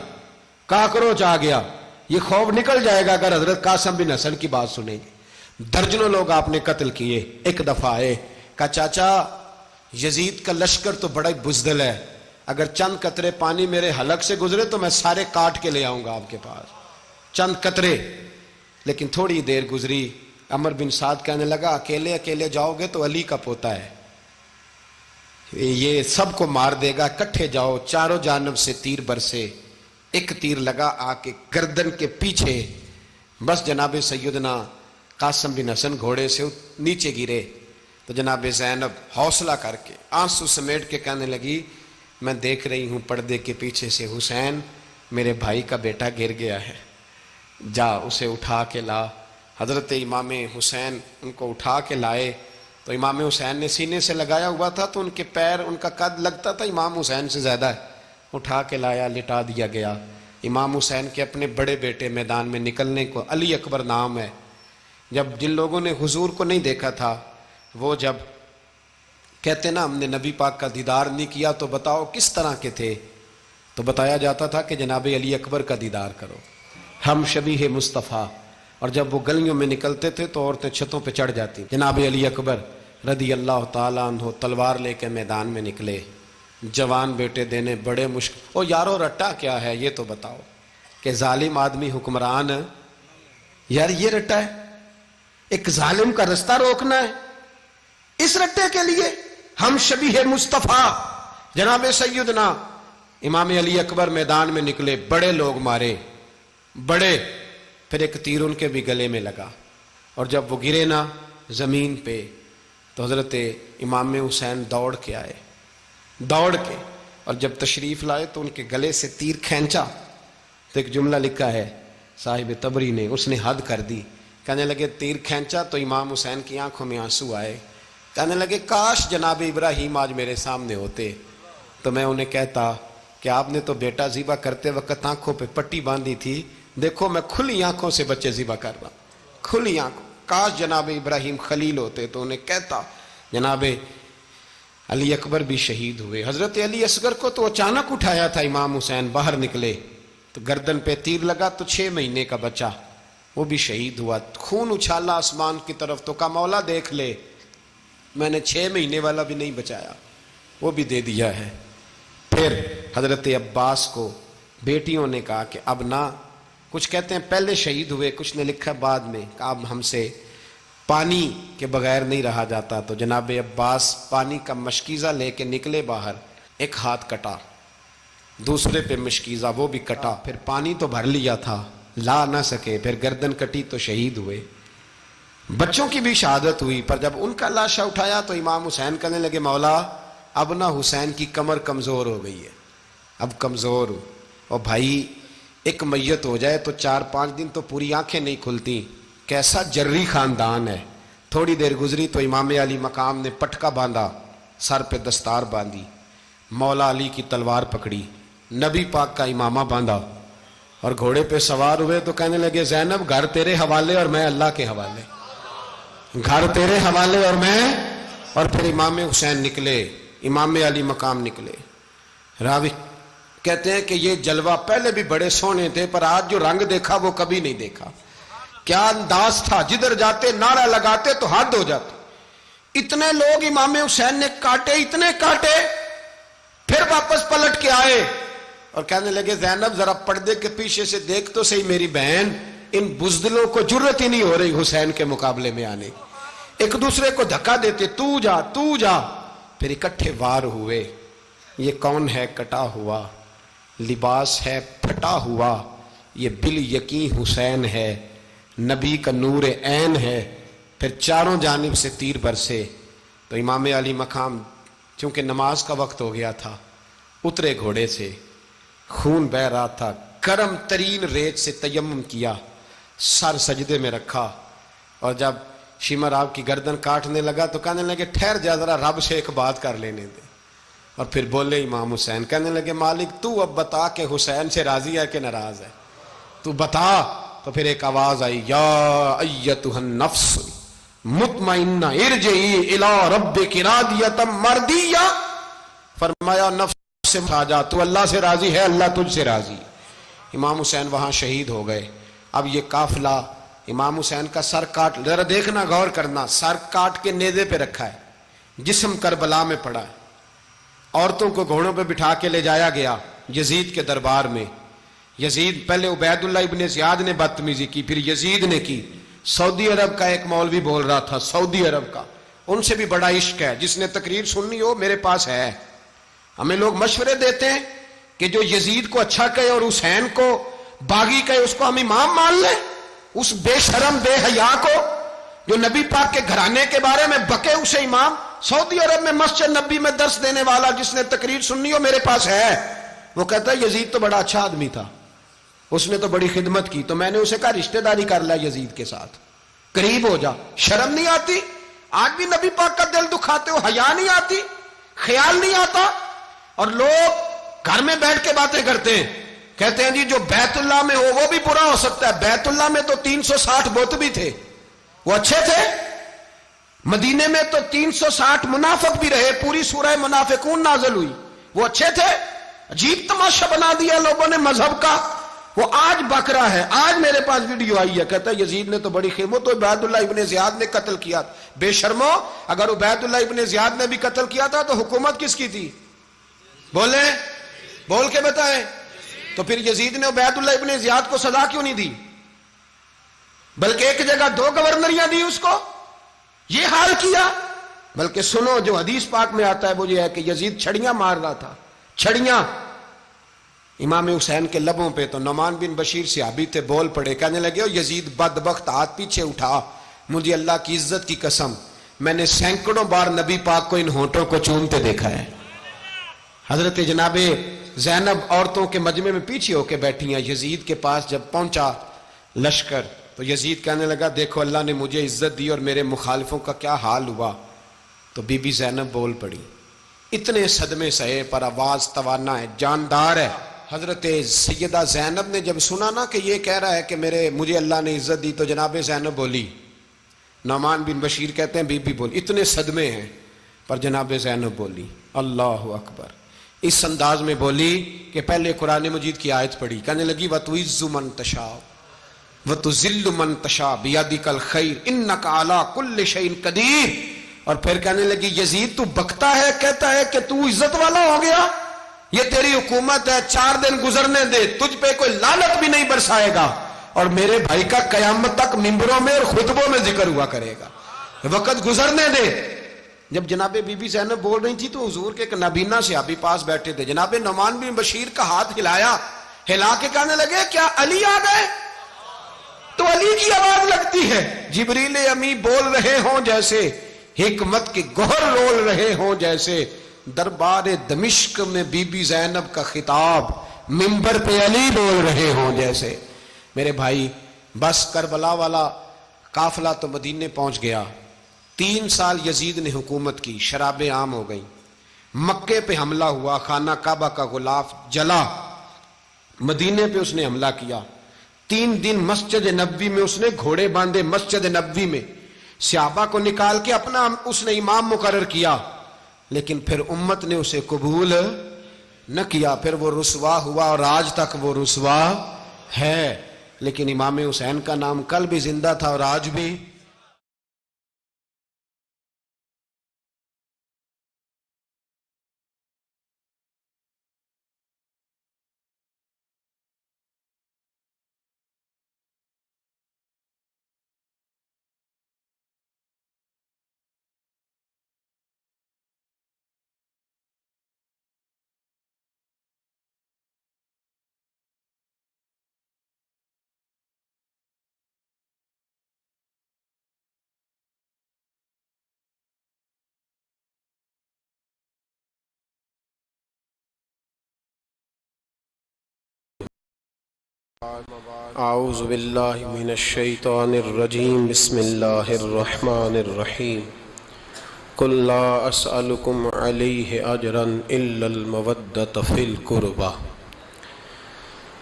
کاکروچ آ گیا، یہ خوف نکل جائے گا اگر حضرت قاسم بن حسن کی بات سنیں گے. درجنوں لوگ آپ نے قتل کیے. ایک دفعہ آئے، کہا چاچا یزید کا لشکر تو بڑا بزدل ہے، اگر چند قطرے پانی میرے حلق سے گزرے تو میں سارے کاٹ کے لے آؤں گا آپ کے پاس، چند قطرے. لیکن تھوڑی دیر گزری، عمر بن سعد کہنے لگا اکیلے اکیلے جاؤ گے تو علی کا پوتا ہے، یہ سب کو مار دے گا، کٹھے جاؤ. چاروں جانب سے تیر برسے، ایک تیر لگا آ کے گردن کے پیچھے، بس جناب سیدنا قاسم بن حسن گھوڑے سے نیچے گرے. تو جناب زینب حوصلہ کر کے آنسو سمیٹ کے کہنے لگی میں دیکھ رہی ہوں پردے کے پیچھے سے حسین میرے بھائی کا بیٹا گر گیا ہے، جا اسے اٹھا کے لا. حضرت امام حسین ان کو اٹھا کے لائے تو امام حسین نے سینے سے لگایا ہوا تھا تو ان کے پیر، ان کا قد لگتا تھا امام حسین سے زیادہ ہے. اٹھا کے لایا، لٹا دیا گیا. امام حسین کے اپنے بڑے بیٹے میدان میں نکلنے کو، علی اکبر نام ہے، جب جن لوگوں نے حضور کو نہیں دیکھا تھا وہ جب کہتے نا ہم نے نبی پاک کا دیدار نہیں کیا تو بتاؤ کس طرح کے تھے، تو بتایا جاتا تھا کہ جناب علی اکبر کا دیدار کرو، ہم شبیہ مصطفیٰ. اور جب وہ گلیوں میں نکلتے تھے تو عورتیں چھتوں پہ چڑھ جاتی. جناب علی اکبر رضی اللہ تعالیٰ عنہ تلوار لے کے میدان میں نکلے، جوان بیٹے دینے بڑے مشکل. او یارو رٹا کیا ہے یہ تو بتاؤ، کہ ظالم آدمی حکمران، یار یہ رٹا ہے، ایک ظالم کا رستہ روکنا ہے، اس رٹے کے لیے ہم شبیہ مصطفیٰ. جناب سیدنا امام علی اکبر میدان میں نکلے، بڑے لوگ مارے، بڑے. پھر ایک تیر ان کے بھی گلے میں لگا، اور جب وہ گرے نا زمین پہ تو حضرت امام حسین دوڑ کے آئے، دوڑ کے، اور جب تشریف لائے تو ان کے گلے سے تیر کھینچا تو ایک جملہ لکھا ہے صاحب تبری نے، اس نے حد کر دی. کہنے لگے تیر کھینچا تو امام حسین کی آنکھوں میں آنسو آئے. کہنے لگے کاش جناب ابراہیم آج میرے سامنے ہوتے تو میں انہیں کہتا کہ آپ نے تو بیٹا ذبح کرتے وقت آنکھوں پہ پٹی باندھی تھی، دیکھو میں کھلی آنکھوں سے بچے ذبح کر رہا ہوں، کھلی آنکھوں. کاش جناب ابراہیم خلیل ہوتے تو انہیں کہتا. جناب علی اکبر بھی شہید ہوئے. حضرت علی اصغر کو تو اچانک اٹھایا تھا امام حسین، باہر نکلے تو گردن پہ تیر لگا تو 6 مہینے کا بچہ وہ بھی شہید ہوا. خون اچھالا آسمان کی طرف تو کہا مولا دیکھ لے، میں نے 6 مہینے والا بھی نہیں بچایا، وہ بھی دے دیا ہے. پھر حضرت عباس کو بیٹیوں نے کہا کہ اب نہ، کچھ کہتے ہیں پہلے شہید ہوئے، کچھ نے لکھا بعد میں، کہ اب ہم سے پانی کے بغیر نہیں رہا جاتا. تو جناب عباس پانی کا مشکیزہ لے کے نکلے باہر، ایک ہاتھ کٹا، دوسرے پہ مشکیزہ وہ بھی کٹا، پھر پانی تو بھر لیا تھا لا نہ سکے، پھر گردن کٹی تو شہید ہوئے. بچوں کی بھی شہادت ہوئی، پر جب ان کا لاشا اٹھایا تو امام حسین کہنے لگے مولا اب نہ حسین کی کمر کمزور ہو گئی ہے، اب کمزور ہو. اور بھائی ایک میت ہو جائے تو 4-5 دن تو پوری آنکھیں نہیں کھلتی، کیسا جری خاندان ہے. تھوڑی دیر گزری تو امام علی مقام نے پٹکا باندھا، سر پہ دستار باندھی، مولا علی کی تلوار پکڑی، نبی پاک کا امامہ باندھا اور گھوڑے پہ سوار ہوئے تو کہنے لگے زینب گھر تیرے حوالے اور میں اللہ کے حوالے، گھر تیرے حوالے اور میں. اور پھر امام حسین نکلے، امام علی مقام نکلے. راوی کہتے ہیں کہ یہ جلوہ پہلے بھی بڑے سونے تھے پر آج جو رنگ دیکھا وہ کبھی نہیں دیکھا. کیا انداز تھا، جدھر جاتے نعرہ لگاتے تو حد ہو جاتے. اتنے لوگ امام حسین نے کاٹے، اتنے کاٹے، پھر واپس پلٹ کے آئے اور کہنے لگے زینب ذرا پردے کے پیچھے سے دیکھ تو صحیح میری بہن، ان بزدلوں کو جرت ہی نہیں ہو رہی حسین کے مقابلے میں آنے. ایک دوسرے کو دھکا دیتے، تو جا تو جا. پھر اکٹھے وار ہوئے. یہ کون ہے کٹا ہوا، لباس ہے پھٹا ہوا، یہ بال یقین حسین ہے، نبی کا نور عین ہے. پھر چاروں جانب سے تیر برسے تو امام علی مقام چونکہ نماز کا وقت ہو گیا تھا، اترے گھوڑے سے، خون بہ رہا تھا، گرم ترین ریت سے تیمم کیا، سر سجدے میں رکھا، اور جب شمر آپ کی گردن کاٹنے لگا تو کہنے لگے ٹھہر جا ذرا رب سے ایک بات کر لینے دے. اور پھر بولے امام حسین، کہنے لگے مالک تو اب بتا کہ حسین سے راضی ہے کہ ناراض ہے، تو بتا. تو پھر ایک آواز آئی، یا ایتھا النفس مطمئنہ ارجعی الی ربک راضیۃ مرضیہ، فرمایا نفس سے آ جا، تو اللہ سے راضی ہے، اللہ تجھ سے راضی۔ امام حسین وہاں شہید ہو گئے۔ اب یہ قافلہ امام حسین کا سر کاٹ، ذرا دیکھنا غور کرنا، سر کاٹ کے نیزے پہ رکھا ہے، جسم کربلا میں پڑا ہے، عورتوں کو گھوڑوں پہ بٹھا کے لے جایا گیا یزید کے دربار میں۔ یزید، پہلے عبید اللہ ابن زیاد نے بدتمیزی کی، پھر یزید نے کی۔ سعودی عرب کا ایک مولوی بول رہا تھا، سعودی عرب کا، ان سے بھی بڑا عشق ہے، جس نے تقریر سننی ہو میرے پاس ہے۔ ہمیں لوگ مشورے دیتے ہیں کہ جو یزید کو اچھا کہے اور حسین کو باغی کہے اس کو ہم امام مان لیں، اس بے شرم بے حیا کو جو نبی پاک کے گھرانے کے بارے میں بکے اسے امام۔ سعودی عرب میں مسجد نبی میں درس دینے والا جس نے تقریر سننی ہو میرے پاس ہے، وہ کہتا ہے یزید تو بڑا اچھا آدمی تھا، اس نے تو بڑی خدمت کی۔ تو میں نے اسے کہا رشتہ داری کر لیا یزید کے ساتھ، قریب ہو جا۔ شرم نہیں آتی؟ آج بھی نبی پاک کا دل دکھاتے ہو، حیا نہیں آتی، خیال نہیں آتا؟ اور لوگ گھر میں بیٹھ کے باتیں کرتے ہیں، کہتے ہیں جی جو بیت اللہ میں ہو وہ بھی برا ہو سکتا ہے۔ بیت اللہ میں تو 360 بت بھی تھے، وہ اچھے تھے۔ مدینے میں تو 360 منافق بھی رہے، پوری سورہ منافقون نازل ہوئی، وہ اچھے تھے۔ عجیب تماشا بنا دیا لوگوں نے مذہب کا۔ وہ آج بک رہا ہے، آج میرے پاس ویڈیو آئی ہے، کہتا ہے یزید نے تو بڑی خدمت، تو عبید اللہ ابن زیاد نے قتل کیا۔ بے شرمو، اگر عبید اللہ ابن زیاد نے بھی قتل کیا تھا تو حکومت کس کی تھی؟ بولے، بول کے بتائیں۔ تو پھر یزید نے عبید اللہ ابن زیاد کو سزا کیوں نہیں دی، بلکہ ایک جگہ 2 گورنریاں دی اس کو، یہ حال کیا؟ بلکہ سنو جو حدیث پاک میں آتا ہے وہ یہ ہے کہ یزید چھڑیاں مار رہا تھا، چھڑیاں امام حسین کے لبوں پہ۔ تو نعمان بن بشیر صحابی تھے، بول پڑے، کہنے لگے یزید بدبخت، ہاتھ پیچھے اٹھا، مجھے اللہ کی عزت کی قسم میں نے سینکڑوں بار نبی پاک کو ان ہونٹوں کو چومتے دیکھا ہے۔ حضرت جناب زینب عورتوں کے مجمع میں پیچھے ہو کے بیٹھی ہیں۔ یزید کے پاس جب پہنچا لشکر تو یزید کہنے لگا دیکھو اللہ نے مجھے عزت دی اور میرے مخالفوں کا کیا حال ہوا۔ تو بی بی زینب بول پڑی، اتنے صدمے سہے پر آواز توانا ہے، جاندار ہے۔ حضرت سیدہ زینب نے جب سنا نا کہ یہ کہہ رہا ہے کہ مجھے اللہ نے عزت دی، تو جناب زینب بولی، نعمان بن بشیر کہتے ہیں بی بی بولی، اتنے صدمے ہیں پر جناب زینب بولی اللہ اکبر، اس انداز میں بولی کہ پہلے قرآن مجید کی آیت پڑھی، کہنے لگی وَتُعِزُّ مَن تَشَاءُ وَتُذِلُّ مَن تَشَاءُ بِيَدِكَ الْخَيْرُ إِنَّكَ عَلَىٰ كُلِّ شَيْءٍ قَدِيرٌ۔ اور پھر کہنے لگی یزید تو بکتا ہے، کہتا ہے کہ تو عزت والا ہو گیا، یہ تیری حکومت ہے، 4 دن گزرنے دے، تجھ پہ کوئی لعنت بھی نہیں برسائے گا، اور میرے بھائی کا قیامت تک ممبروں میں اور خطبوں میں ذکر ہوا کرے گا، وقت گزرنے دے۔ جب جناب بی بی زینب بول رہی تھی تو حضور کے ایک نابینا صحابی پاس بیٹھے تھے، جناب نعمان بن بشیر کا ہاتھ ہلایا، ہلا کے کہنے لگے کیا علی آ گئے؟ تو علی کی آواز لگتی ہے، جبریل امی بول رہے ہوں جیسے، حکمت کے گوہر رول رہے ہوں جیسے، دربار دمشق میں بی بی زینب کا خطاب، منبر پہ علی بول رہے ہوں جیسے۔ میرے بھائی بس کربلا والا قافلہ تو مدینے پہنچ گیا، 3 سال یزید نے حکومت کی، شرابیں عام ہو گئیں، مکے پہ حملہ ہوا، خانہ کعبہ کا غلاف جلا، مدینے پہ اس نے حملہ کیا، 3 دن مسجد نبوی میں اس نے گھوڑے باندھے، مسجد نبوی میں صحابہ کو نکال کے اپنا اس نے امام مقرر کیا، لیکن پھر امت نے اسے قبول نہ کیا، پھر وہ رسوا ہوا اور آج تک وہ رسوا ہے۔ لیکن امام حسین کا نام کل بھی زندہ تھا اور آج بھی۔ اعوذ باللہ من الشیطان الرجیم، بسم اللہ الرحمن الرحیم، قل لا اسألکم علیہ اجرا الا المودۃ فی القربى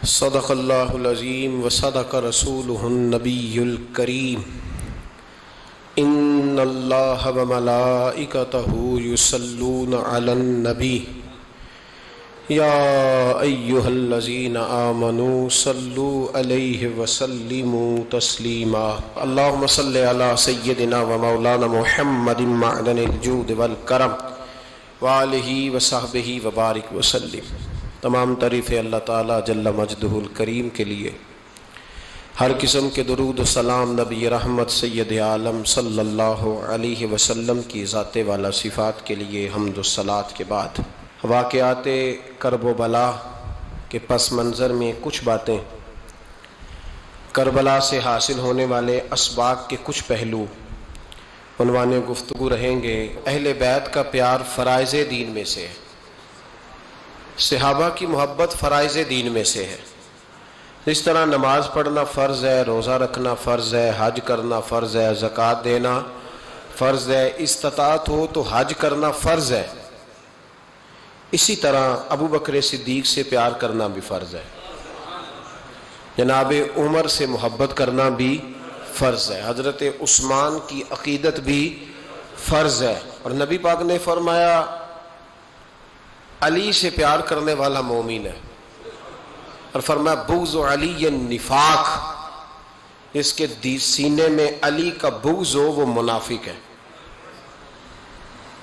صدق اللہ العظیم وصدق رسولہ النبی الکریم ان اللہ وملائکتہ یصلون علی النبی یا ایہا الذین آمنوا صلوا علیہ وسلموا تسلیما اللہم صلی علی سیدنا ومولانا محمد معدن الجود والکرم وآلہ وصحبہ وبارک وسلم۔ تمام تعریفیں اللہ تعالیٰ جل مجدہ الکریم کے لیے، ہر قسم کے درود و سلام نبی رحمت سید عالم صلی اللہ علیہ وسلم کی ذات والا صفات کے لیے حمد و صلات کے بعد واقعات کرب و بلا کے پس منظر میں کچھ باتیں، کربلا سے حاصل ہونے والے اسباق کے کچھ پہلو عنوان گفتگو رہیں گے۔ اہل بیت کا پیار فرائض دین میں سے ہے، صحابہ کی محبت فرائض دین میں سے ہے۔ اس طرح نماز پڑھنا فرض ہے، روزہ رکھنا فرض ہے، حج کرنا فرض ہے، زکوٰۃ دینا فرض ہے، استطاعت ہو تو حج کرنا فرض ہے، اسی طرح ابو بکر صدیق سے پیار کرنا بھی فرض ہے، جناب عمر سے محبت کرنا بھی فرض ہے، حضرت عثمان کی عقیدت بھی فرض ہے۔ اور نبی پاک نے فرمایا علی سے پیار کرنے والا مومن ہے، اور فرمایا بغض علی نفاق، اس کے سینے میں علی کا بغض ہو وہ منافق ہے،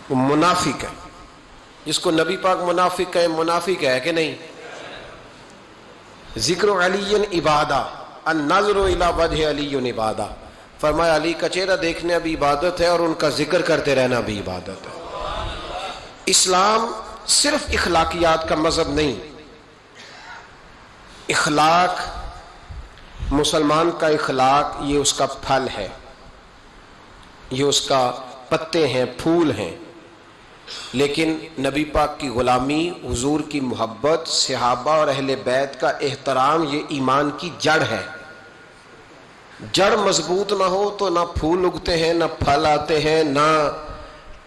وہ منافق ہے۔ جس کو نبی پاک منافق ہے کہ نہیں؟ ذکر علی عبادہ، النظر الی وجہ علی عبادہ، فرمایا علی کا چہرہ دیکھنا بھی عبادت ہے اور ان کا ذکر کرتے رہنا بھی عبادت ہے۔ اسلام صرف اخلاقیات کا مذہب نہیں، اخلاق، مسلمان کا اخلاق یہ اس کا پھل ہے، یہ اس کا پتے ہیں، پھول ہیں، لیکن نبی پاک کی غلامی، حضور کی محبت، صحابہ اور اہل بیت کا احترام یہ ایمان کی جڑ ہے۔ جڑ مضبوط نہ ہو تو نہ پھول اگتے ہیں، نہ پھل آتے ہیں، نہ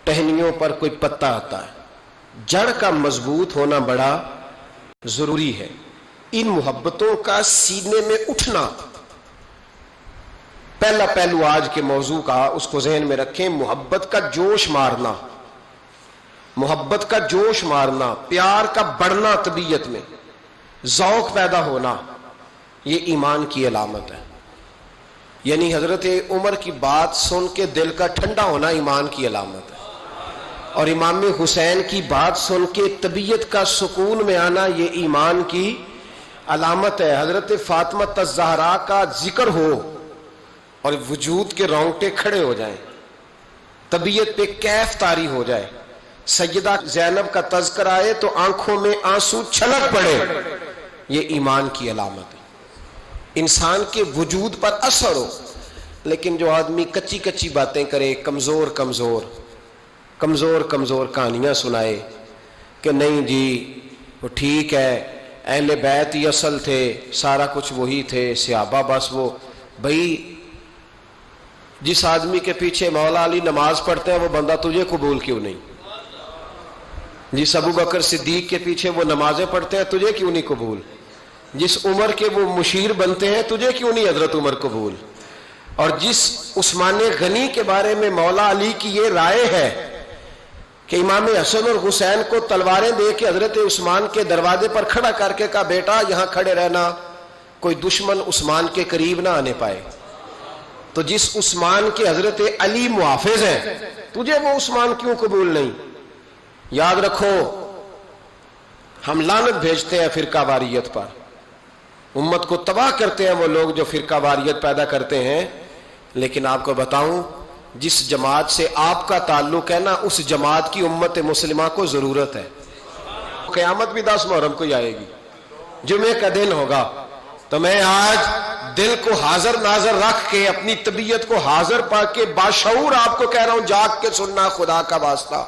ٹہنیوں پر کوئی پتا آتا ہے۔ جڑ کا مضبوط ہونا بڑا ضروری ہے۔ ان محبتوں کا سینے میں اٹھنا، پہلا پہلو آج کے موضوع کا اس کو ذہن میں رکھیں، محبت کا جوش مارنا، محبت کا جوش مارنا، پیار کا بڑھنا، طبیعت میں ذوق پیدا ہونا، یہ ایمان کی علامت ہے۔ یعنی حضرت عمر کی بات سن کے دل کا ٹھنڈا ہونا ایمان کی علامت ہے، اور امام حسین کی بات سن کے طبیعت کا سکون میں آنا یہ ایمان کی علامت ہے۔ حضرت فاطمہ الزہرا کا ذکر ہو اور وجود کے رونگٹے کھڑے ہو جائیں، طبیعت پہ کیف طاری ہو جائے، سیدہ زینب کا تذکر آئے تو آنکھوں میں آنسو چھلک پڑے، یہ ایمان کی علامت ہے۔ انسان کے وجود پر اثر ہو، لیکن جو آدمی کچی کچی باتیں کرے، کمزور کہانیاں سنائے کہ نہیں جی وہ ٹھیک ہے، اہل بیت ہی اصل تھے، سارا کچھ وہی تھے، صحابہ بس وہ، بھائی جس آدمی کے پیچھے مولا علی نماز پڑھتے ہیں وہ بندہ تجھے قبول کیوں نہیں؟ جس ابو بکر صدیق کے پیچھے وہ نمازیں پڑھتے ہیں تجھے کیوں نہیں قبول؟ جس عمر کے وہ مشیر بنتے ہیں تجھے کیوں نہیں حضرت عمر قبول؟ اور جس عثمان غنی کے بارے میں مولا علی کی یہ رائے ہے کہ امام حسن اور حسین کو تلواریں دے کے حضرت عثمان کے دروازے پر کھڑا کر کے کہا بیٹا یہاں کھڑے رہنا، کوئی دشمن عثمان کے قریب نہ آنے پائے، تو جس عثمان کے حضرت علی محافظ ہیں تجھے وہ عثمان کیوں قبول نہیں؟ یاد رکھو ہم لعنت بھیجتے ہیں فرقہ واریت پر، امت کو تباہ کرتے ہیں وہ لوگ جو فرقہ واریت پیدا کرتے ہیں، لیکن آپ کو بتاؤں جس جماعت سے آپ کا تعلق ہے نا اس جماعت کی امت مسلمہ کو ضرورت ہے۔ قیامت بھی 10 محرم کو ہی آئے گی، جمعے کا دن ہوگا، تو میں آج دل کو حاضر ناظر رکھ کے اپنی طبیعت کو حاضر پا کے باشعور آپ کو کہہ رہا ہوں جاگ کے سننا، خدا کا واسطہ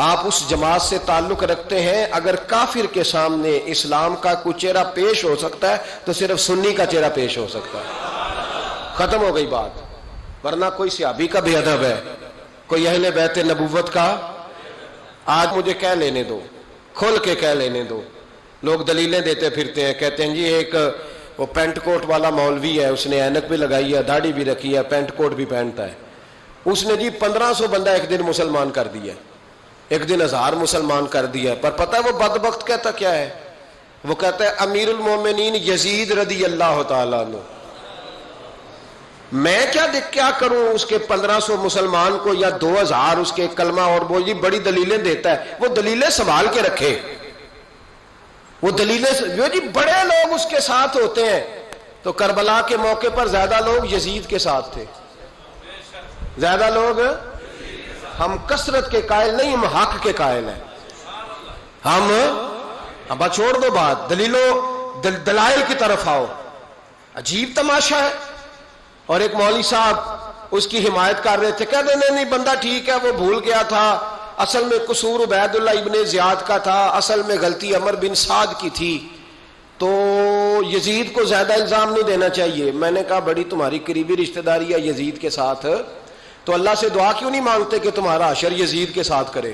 آپ اس جماعت سے تعلق رکھتے ہیں، اگر کافر کے سامنے اسلام کا کوئی چہرہ پیش ہو سکتا ہے تو صرف سنی کا چہرہ پیش ہو سکتا ہے، ختم ہو گئی بات۔ ورنہ کوئی صحابی کا بھی ادب ہے، کوئی اہل بیت نبوت کا، آج مجھے کہہ لینے دو، کھول کے کہہ لینے دو، لوگ دلیلیں دیتے پھرتے ہیں, کہتے ہیں جی ایک وہ پینٹ کوٹ والا مولوی ہے, اس نے اینک بھی لگائی ہے, داڑھی بھی رکھی ہے, پینٹ کوٹ بھی پہنتا ہے, اس نے جی 1500 بندہ ایک دن مسلمان کر دیا, ایک دن 1000 مسلمان کر دیا. پر پتہ ہے وہ بدبخت کہتا کیا ہے؟ وہ کہتا ہے امیر المومنین یزید رضی اللہ تعالیٰ عنہ, میں کیا کروں اس کے 1500 مسلمان کو یا 2000 اس کے کلمہ, اور وہ جی بڑی دلیلیں دیتا ہے. وہ دلیلیں سنبھال کے رکھے, وہ دلیلیں جو جی بڑے لوگ اس کے ساتھ ہوتے ہیں. تو کربلا کے موقع پر زیادہ لوگ یزید کے ساتھ تھے, زیادہ لوگ, ہم کثرت کے قائل نہیں, ہم حق کے قائل ہیں. ہم اب چھوڑ دو بات, دلائل کی طرف آؤ. عجیب تماشا ہے. اور ایک مولوی صاحب اس کی حمایت کر رہے تھے, کہتے نہیں بندہ ٹھیک ہے, وہ بھول گیا تھا, اصل میں قصور عبید اللہ ابن زیاد کا تھا, اصل میں غلطی عمر بن سعد کی تھی, تو یزید کو زیادہ الزام نہیں دینا چاہیے. میں نے کہا بڑی تمہاری قریبی رشتہ داری ہے یزید کے ساتھ, تو اللہ سے دعا کیوں نہیں مانگتے کہ تمہارا حشر یزید کے ساتھ کرے؟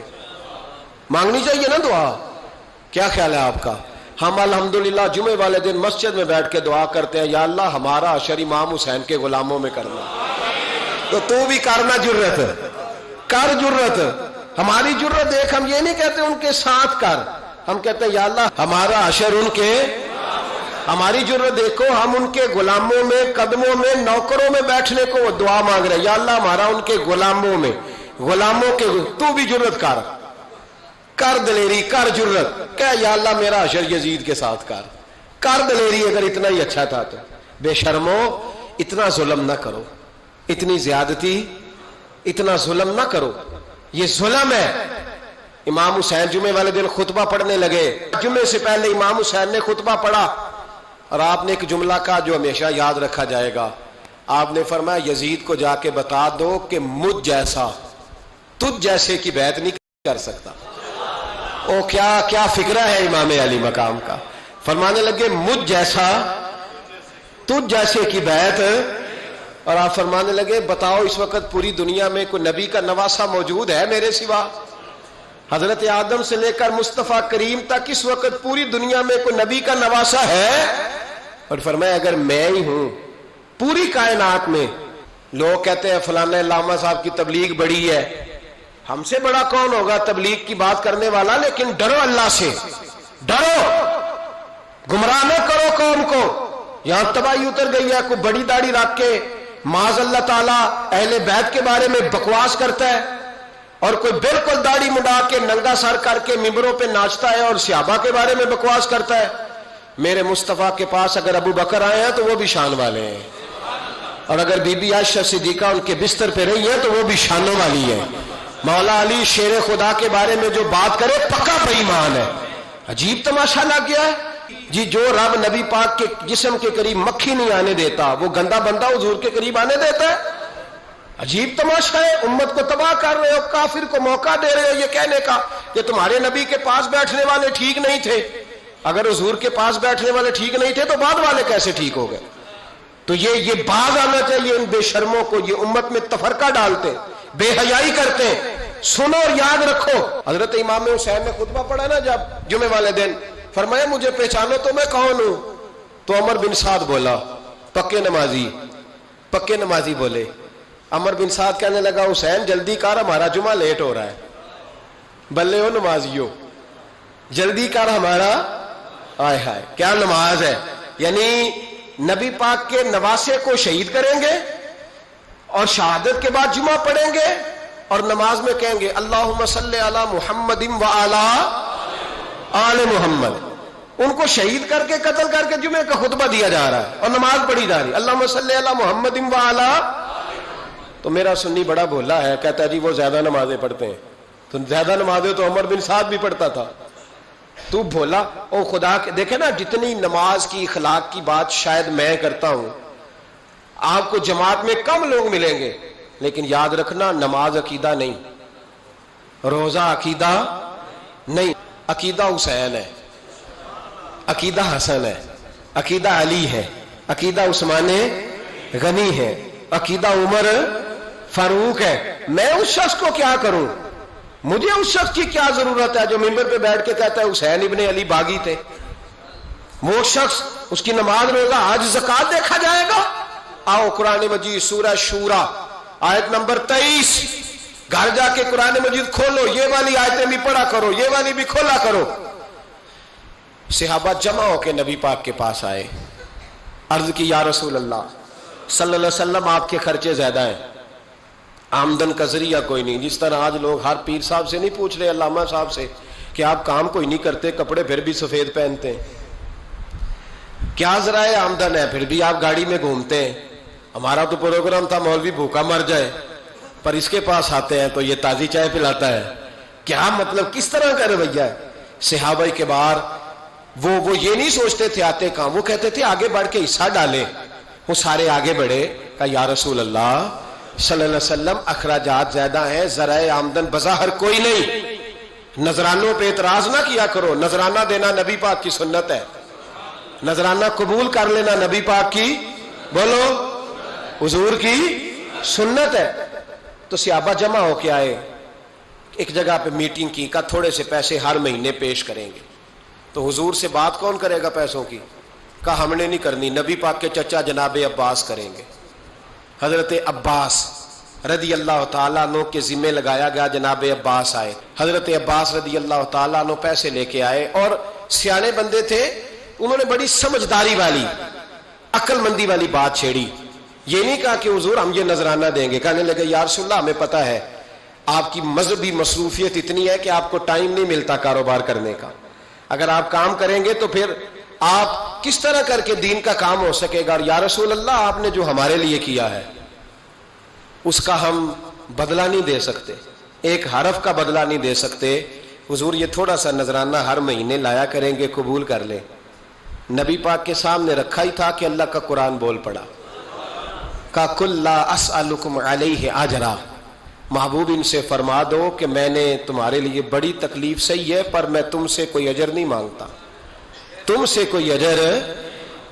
مانگنی چاہیے نا دعا. کیا خیال ہے آپ کا؟ ہم الحمدللہ جمعے والے دن مسجد میں بیٹھ کے دعا کرتے ہیں, یا اللہ ہمارا حشر امام حسین کے غلاموں میں کرنا. تو بھی کرنا, جرت کر, جرت ہماری جرت دیکھ. ہم یہ نہیں کہتے ان کے ساتھ کر, ہم کہتے ہیں یا اللہ ہمارا حشر ان کے, ہماری جرت دیکھو, ہم ان کے غلاموں میں, قدموں میں, نوکروں میں بیٹھنے کو دعا مانگ رہے ہیں, یا اللہ ہمارا ان کے غلاموں میں, غلاموں کے. تو بھی جرت کر دلیری, کر جرت, کہ یا اللہ میرا حشر یزید کے ساتھ کر دلیری. اگر اتنا ہی اچھا تھا تو بے شرمو اتنا ظلم نہ کرو, اتنی زیادتی, اتنا ظلم نہ کرو, یہ ظلم ہے. امام حسین جمعے والے دن خطبہ پڑھنے لگے, جمعے سے پہلے امام حسین نے خطبہ پڑھا, اور آپ نے ایک جملہ کہا جو ہمیشہ یاد رکھا جائے گا. آپ نے فرمایا یزید کو جا کے بتا دو کہ مجھ جیسا تجھ جیسے کی بیعت نہیں کر سکتا. او کیا فکرہ ہے امام علی مقام کا. فرمانے لگے مجھ جیسا تجھ جیسے کی بیعت, اور آپ فرمانے لگے بتاؤ اس وقت پوری دنیا میں کوئی نبی کا نواسا موجود ہے میرے سوا؟ حضرت آدم سے لے کر مصطفیٰ کریم تک اس وقت پوری دنیا میں کوئی نبی کا نواسا ہے؟ اور فرمایا اگر میں ہی ہوں پوری کائنات میں. لوگ کہتے ہیں فلانا علامہ صاحب کی تبلیغ بڑی ہے, ہم سے بڑا کون ہوگا تبلیغ کی بات کرنے والا, لیکن ڈرو اللہ سے, ڈرو, گمراہ نہ کرو قوم کو. یہاں تباہی اتر گئی ہے, کوئی بڑی داڑھی رکھ کے معاذ اللہ تعالیٰ اہل بیت کے بارے میں بکواس کرتا ہے, اور کوئی بالکل داڑھی مڈا کے ننگا سر کر کے ممبروں پہ ناچتا ہے اور صحابہ کے بارے میں بکواس کرتا ہے. میرے مصطفیٰ کے پاس اگر ابو بکر آئے ہیں تو وہ بھی شان والے ہیں, اور اگر بی بی عائشہ صدیقہ ان کے بستر پہ رہی ہے تو وہ بھی شانوں والی ہے. مولا علی شیر خدا کے بارے میں جو بات کرے پکا بے ایمان ہے. عجیب تماشا لگ گیا ہے جی. جو رب نبی پاک کے جسم کے قریب مکھی نہیں آنے دیتا, وہ گندا بندہ حضور کے قریب آنے دیتا ہے؟ عجیب تماشا ہے. امت کو تباہ کر رہے ہو, کافر کو موقع دے رہے ہو یہ کہنے کا کہ تمہارے نبی کے پاس بیٹھنے والے ٹھیک نہیں تھے. اگر حضور کے پاس بیٹھنے والے ٹھیک نہیں تھے تو بعد والے کیسے ٹھیک ہو گئے؟ تو یہ باز آنا چاہیے ان بے شرموں کو. یہ امت میں تفرقہ ڈالتے, بے حیائی کرتے. سنو اور یاد رکھو, حضرت امام حسین نے خطبہ پڑھا نا جب جمعے والے دن, فرمایا مجھے پہچانو تو میں کون ہوں؟ تو عمر بن سعد بولا, پکے نمازی بولے. عمر بن سعد کہنے لگا حسین جلدی کر, ہمارا جمعہ لیٹ ہو رہا ہے. بلے ہو نمازیو, جلدی کر ہمارا. آئے ہائے کیا نماز ہے. یعنی نبی پاک کے نواسے کو شہید کریں گے اور شہادت کے بعد جمعہ پڑھیں گے, اور نماز میں کہیں گے اللہم صلی علی محمد و علی آل محمد. ان کو شہید کر کے قتل کر کے جمعے کا خطبہ دیا جا رہا ہے اور نماز پڑھی جا رہی ہے اللہم صلی علی محمد و علی. تو میرا سنی بڑا بھولا ہے, کہتا ہے جی وہ زیادہ نمازیں پڑھتے ہیں. تو زیادہ نمازیں تو عمر بن سعد بھی پڑھتا تھا. تو بھولا او خدا کے. دیکھیں نا جتنی نماز کی اخلاق کی بات شاید میں کرتا ہوں, آپ کو جماعت میں کم لوگ ملیں گے, لیکن یاد رکھنا نماز عقیدہ نہیں, روزہ عقیدہ نہیں. عقیدہ حسین ہے, عقیدہ حسن ہے, عقیدہ علی ہے, عقیدہ عثمان غنی ہے, عقیدہ عمر فاروق ہے. میں اس شخص کو کیا کروں؟ مجھے اس شخص کی کیا ضرورت ہے جو ممبر پہ بیٹھ کے کہتا ہے حسین ابن علی باغی تھے؟ وہ شخص اس کی نماز روزہ حج زکات دیکھا جائے گا؟ آؤ قرآن مجید سورہ شورا آیت نمبر 23، گھر جا کے قرآن مجید کھولو، یہ والی آیتیں بھی پڑھا کرو، یہ والی بھی کھولا کرو۔ صحابہ جمع ہو کے نبی پاک کے پاس آئے، عرض کی یا رسول اللہ صلی اللہ علیہ وسلم آپ کے خرچے زیادہ ہیں، آمدن کا ذریعہ کوئی نہیں۔ جس طرح آج لوگ ہر پیر صاحب سے نہیں پوچھ رہے، علامہ صاحب سے، کہ آپ کام کوئی نہیں کرتے، کپڑے پھر بھی سفید پہنتے ہیں، کیا ذرائع آمدن ہے، پھر بھی آپ گاڑی میں گھومتے ہیں۔ ہمارا تو پروگرام تھا مولوی بھوکا مر جائے، پر اس کے پاس آتے ہیں تو یہ تازی چائے پلاتا ہے، کیا مطلب، کس طرح کا رویہ ہے؟ صحابہ کے بار وہ یہ نہیں سوچتے تھے آتے کام، وہ کہتے تھے آگے بڑھ کے حصہ ڈالیں۔ وہ سارے آگے بڑھے، کہا یا رسول اللہ صلی اللہ علیہ وسلم اخراجات زیادہ ہیں، ذرائع آمدن بظاہر کوئی نہیں، نذرانوں پہ اعتراض نہ کیا کرو، نذرانہ دینا نبی پاک کی سنت ہے، نذرانہ قبول کر لینا نبی پاک کی، بولو، حضور کی سنت ہے۔ تو صحابہ جمع ہو کے آئے، ایک جگہ پہ میٹنگ کی، کہا تھوڑے سے پیسے ہر مہینے پیش کریں گے۔ تو حضور سے بات کون کرے گا پیسوں کی؟ کہا ہم نے نہیں کرنی، نبی پاک کے چچا جناب عباس کریں گے۔ حضرت عباس رضی اللہ تعالیٰ عنہ کے ذمے لگایا گیا، جناب عباس آئے، حضرت عباس رضی اللہ تعالیٰ عنہ پیسے لے کے آئے، اور سیانے بندے تھے، انہوں نے بڑی سمجھداری والی، عقل مندی والی بات چھیڑی۔ یہ نہیں کہا کہ حضور ہم یہ نذرانہ دیں گے، کہنے لگے یا رسول اللہ ہمیں پتہ ہے آپ کی مذہبی مصروفیت اتنی ہے کہ آپ کو ٹائم نہیں ملتا کاروبار کرنے کا، اگر آپ کام کریں گے تو پھر آپ کس طرح کر کے دین کا کام ہو سکے گا، اور یا رسول اللہ آپ نے جو ہمارے لیے کیا ہے اس کا ہم بدلہ نہیں دے سکتے، ایک حرف کا بدلہ نہیں دے سکتے، حضور یہ تھوڑا سا نذرانہ ہر مہینے لایا کریں گے، قبول کر لیں۔ نبی پاک کے سامنے رکھا ہی تھا کہ اللہ کا قرآن بول پڑا، کا کل لا اسألکم علیہ اجرا، محبوب ان سے فرما دو کہ میں نے تمہارے لیے بڑی تکلیف سہی ہے، پر میں تم سے کوئی اجر نہیں مانگتا، تم سے کوئی اجر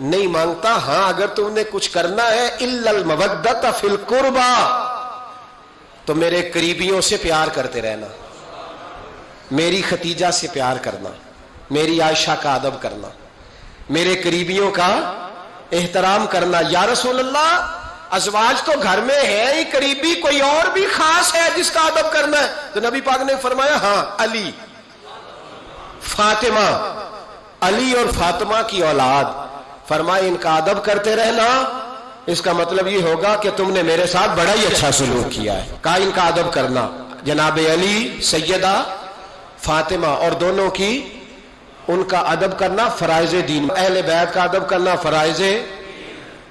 نہیں مانگتا، ہاں اگر تم نے کچھ کرنا ہے الا المودۃ فی القربى، تو میرے قریبیوں سے پیار کرتے رہنا، میری ختیجہ سے پیار کرنا، میری عائشہ کا ادب کرنا، میرے قریبیوں کا احترام کرنا۔ یا رسول اللہ ازواج تو گھر میں ہے ہی، قریبی کوئی اور بھی خاص ہے جس کا ادب کرنا ہے؟ تو نبی پاک نے فرمایا ہاں، علی، فاطمہ، علی اور فاطمہ کی اولاد، فرمائے ان کا ادب کرتے رہنا، اس کا مطلب یہ ہوگا کہ تم نے میرے ساتھ بڑا ہی اچھا سلوک کیا ہے۔ کہا ان کا ادب کرنا، جناب علی، سیدہ فاطمہ، اور دونوں کی ان کا ادب کرنا فرائض دین، اہل بیت کا ادب کرنا فرائض۔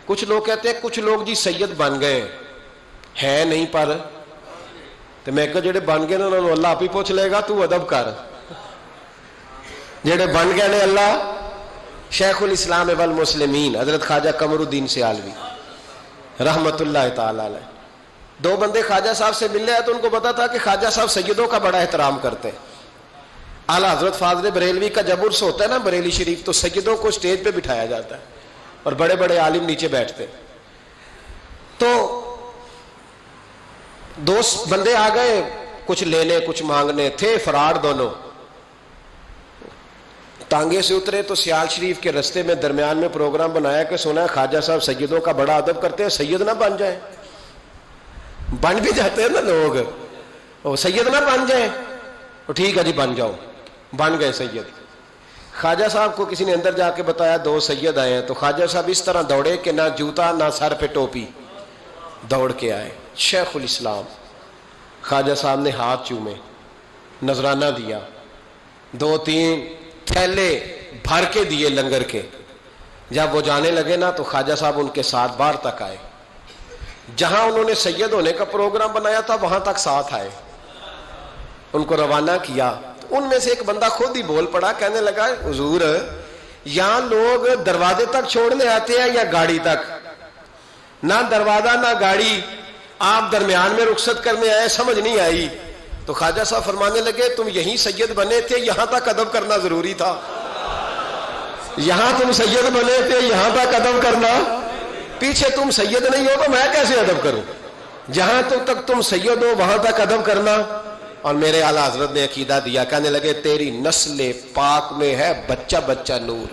کچھ لوگ کہتے ہیں کچھ لوگ جی سید بن گئے ہے نہیں، پر تو میں کہ جڑے بن گئے نا انہوں نے اللہ آپ ہی پوچھ لے گا، تو ادب کر، جڑے بن گئے نے اللہ۔ شیخ الاسلام والمسلمین حضرت خواجہ قمر الدین سیالوی رحمت اللہ تعالی علیہ، دو بندے خواجہ صاحب سے ملے ہیں تو ان کو پتا تھا کہ خواجہ صاحب سیدوں کا بڑا احترام کرتے ہیں۔ اعلیٰ حضرت فاضل بریلوی کا جب عرس ہوتا ہے نا بریلی شریف، تو سیدوں کو اسٹیج پہ بٹھایا جاتا ہے اور بڑے بڑے عالم نیچے بیٹھتے۔ تو دو بندے آ گئے، کچھ لینے کچھ مانگنے، تھے فراڈ دونوں۔ ٹانگے سے اترے تو سیال شریف کے رستے میں درمیان میں پروگرام بنایا کہ سنا ہے خواجہ صاحب سیدوں کا بڑا ادب کرتے ہیں، سید نہ بن جائیں، بن بھی جاتے ہیں نا لوگ، وہ سید نہ بن جائیں، تو ٹھیک ہے جی بن جاؤ، بن گئے سید۔ خواجہ صاحب کو کسی نے اندر جا کے بتایا دو سید آئے ہیں، تو خواجہ صاحب اس طرح دوڑے کہ نہ جوتا نہ سر پہ ٹوپی، دوڑ کے آئے۔ شیخ الاسلام خواجہ صاحب نے ہاتھ چومے، نذرانہ دیا، 2-3 تھیلے بھر کے دیے لنگر کے۔ جب وہ جانے لگے نا تو خواجہ صاحب ان کے ساتھ باہر تک آئے، جہاں انہوں نے سید ہونے کا پروگرام بنایا تھا وہاں تک ساتھ آئے، ان کو روانہ کیا۔ ان میں سے ایک بندہ خود ہی بول پڑا، کہنے لگا حضور یہاں لوگ دروازے تک چھوڑنے آتے ہیں یا گاڑی تک؟ نہ دروازہ نہ گاڑی، آپ درمیان میں رخصت کرنے آئے، سمجھ نہیں آئی۔ تو خواجہ صاحب فرمانے لگے تم یہیں سید بنے تھے، یہاں تک ادب کرنا ضروری تھا، یہاں تم سید بنے تھے، یہاں تک ادب کرنا، پیچھے تم سید نہیں ہو تو میں کیسے ادب کروں؟ جہاں تک تم سید ہو وہاں تک ادب کرنا۔ اور میرے اعلیٰ حضرت نے عقیدہ دیا، کہنے لگے تیری نسل پاک میں ہے بچہ بچہ نور،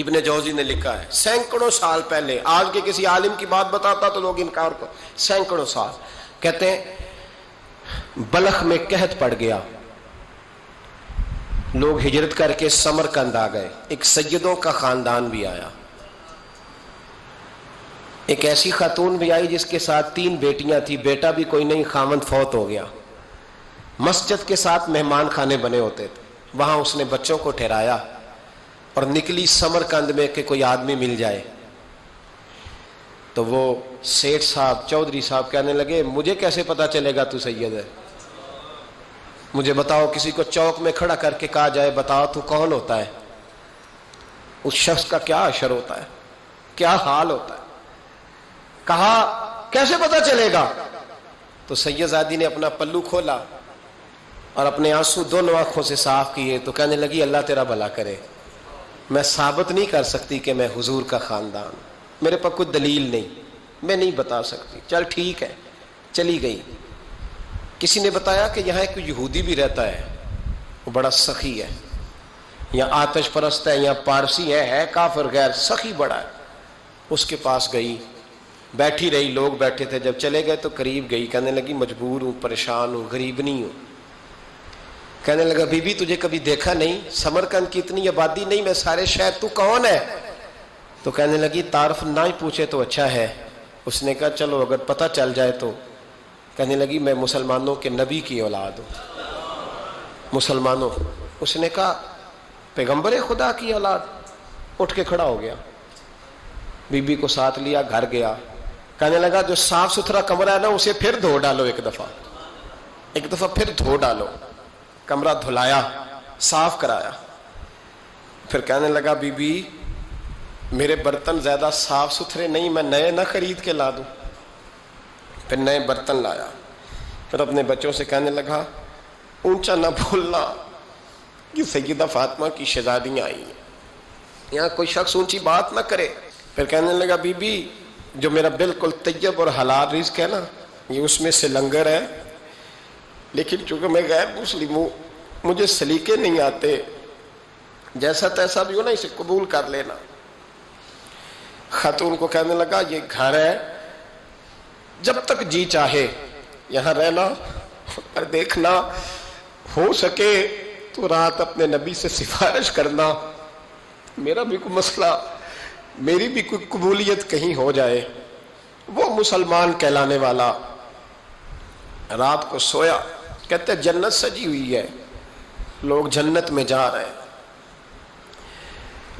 ابن جوزی نے لکھا ہے سینکڑوں سال پہلے، آج کے کسی عالم کی بات بتاتا تو لوگ انکار کو، سینکڑوں سال، کہتے ہیں بلخ میں قحط پڑ گیا، لوگ ہجرت کر کے سمرقند آ گئے، ایک سیدوں کا خاندان بھی آیا، ایک ایسی خاتون بھی آئی جس کے ساتھ 3 بیٹیاں تھی، بیٹا بھی کوئی نہیں، خاوند فوت ہو گیا، مسجد کے ساتھ مہمان خانے بنے ہوتے تھے، وہاں اس نے بچوں کو ٹھہرایا اور نکلی سمرقند میں کہ کوئی آدمی مل جائے، تو وہ سیٹھ صاحب چودھری صاحب کہنے لگے مجھے کیسے پتا چلے گا تو سید ہے، مجھے بتاؤ، کسی کو چوک میں کھڑا کر کے کہا جائے بتاؤ تو کون ہوتا ہے، اس شخص کا کیا اشر ہوتا ہے، کیا حال ہوتا ہے، کہا کیسے پتا چلے گا؟ تو سید زادی نے اپنا پلو کھولا اور اپنے آنسو دونوں آنکھوں سے صاف کیے تو کہنے لگی اللہ تیرا بھلا کرے، میں ثابت نہیں کر سکتی کہ میں حضور کا خاندان، میرے پاس کوئی دلیل نہیں، میں نہیں بتا سکتی، چل ٹھیک ہے، چلی گئی۔ کسی نے بتایا کہ یہاں ایک یہودی بھی رہتا ہے، وہ بڑا سخی ہے، یا آتش پرست ہے، یا پارسی ہے کافر غیر، سخی بڑا ہے، اس کے پاس گئی، بیٹھی رہی، لوگ بیٹھے تھے، جب چلے گئے تو قریب گئی، کہنے لگی مجبور ہوں، پریشان ہوں، غریب نہیں ہوں، کہنے لگا بی بی تجھے کبھی دیکھا نہیں، سمرقند کی اتنی آبادی نہیں، میں سارے شہر، تو کون ہے؟ تو کہنے لگی تعارف نہ ہی پوچھے تو اچھا ہے۔ اس نے کہا چلو اگر پتہ چل جائے تو، کہنے لگی میں مسلمانوں کے نبی کی اولاد ہوں، مسلمانوں۔ اس نے کہا پیغمبر خدا کی اولاد؟ اٹھ کے کھڑا ہو گیا، بی بی کو ساتھ لیا، گھر گیا، کہنے لگا جو صاف ستھرا کمرہ ہے نا اسے پھر دھو ڈالو، ایک دفعہ پھر دھو ڈالو، کمرہ دھلایا، صاف کرایا، پھر کہنے لگا بی بی میرے برتن زیادہ صاف ستھرے نہیں، میں نئے نہ خرید کے لا دوں، پھر نئے برتن لایا، پھر اپنے بچوں سے کہنے لگا اونچا نہ بھولنا کہ سیدہ فاطمہ کی شہزادیاں آئی ہیں، یہاں کوئی شخص اونچی بات نہ کرے۔ پھر کہنے لگا بی بی جو میرا بالکل طیب اور حلال رزق ہے نا یہ اس میں سے لنگر ہے، لیکن چونکہ میں غیر مسلم ہوں مجھے سلیقے نہیں آتے، جیسا تیسا بھی ہو نا اسے قبول کر لینا۔ خاتون کو کہنے لگا یہ گھر ہے، جب تک جی چاہے یہاں رہنا، اور دیکھنا ہو سکے تو رات اپنے نبی سے سفارش کرنا، میرا بھی کوئی مسئلہ، میری بھی کوئی قبولیت کہیں ہو جائے۔ وہ مسلمان کہلانے والا رات کو سویا، کہتے جنت سجی ہوئی ہے، لوگ جنت میں جا رہے ہیں،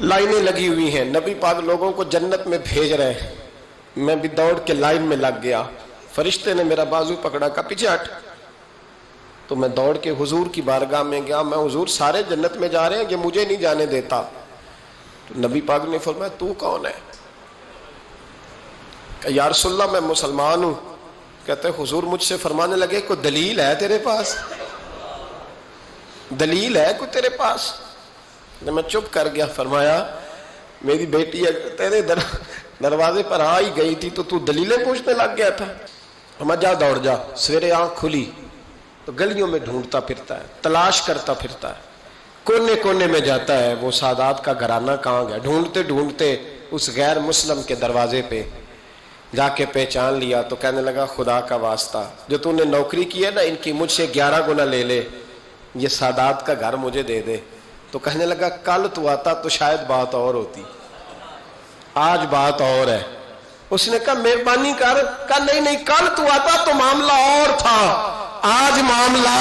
لائنیں لگی ہوئی ہیں، نبی پاک لوگوں کو جنت میں بھیج رہے ہیں، میں بھی دوڑ کے لائن میں لگ گیا، فرشتے نے میرا بازو پکڑا، کہا پیچھے ہٹ، تو میں دوڑ کے حضور کی بارگاہ میں گیا، میں حضور سارے جنت میں جا رہے ہیں، یہ مجھے نہیں جانے دیتا۔ تو نبی پاک نے فرمایا تو کون ہے؟ کہ یا رسول اللہ میں مسلمان ہوں۔ کہتے حضور مجھ سے فرمانے لگے کوئی دلیل ہے تیرے پاس؟ دلیل ہے کوئی تیرے پاس؟ میں چپ کر گیا، فرمایا میری بیٹی تیرے دروازے پر آ ہی گئی تھی تو دلیلیں پوچھنے لگ گیا تھا۔ ہم جا دوڑ جا، سویرے آنکھ کھلی تو گلیوں میں ڈھونڈتا پھرتا ہے، تلاش کرتا پھرتا ہے، کونے کونے میں جاتا ہے وہ سادات کا گھرانہ کہاں گیا، ڈھونڈتے ڈھونڈتے اس غیر مسلم کے دروازے پہ جا کے پہچان لیا، تو کہنے لگا خدا کا واسطہ جو تو نے نوکری کی ہے نا ان کی مجھ سے 11 گنا لے لے، یہ سادات کا گھر مجھے دے دے۔ تو کہنے لگا کل تو آتا تو شاید بات اور ہوتی، آج بات اور ہے۔ اس نے کہا مہربانی کر، کہا نہیں کل تو آتا تو معاملہ اور تھا، آج معاملہ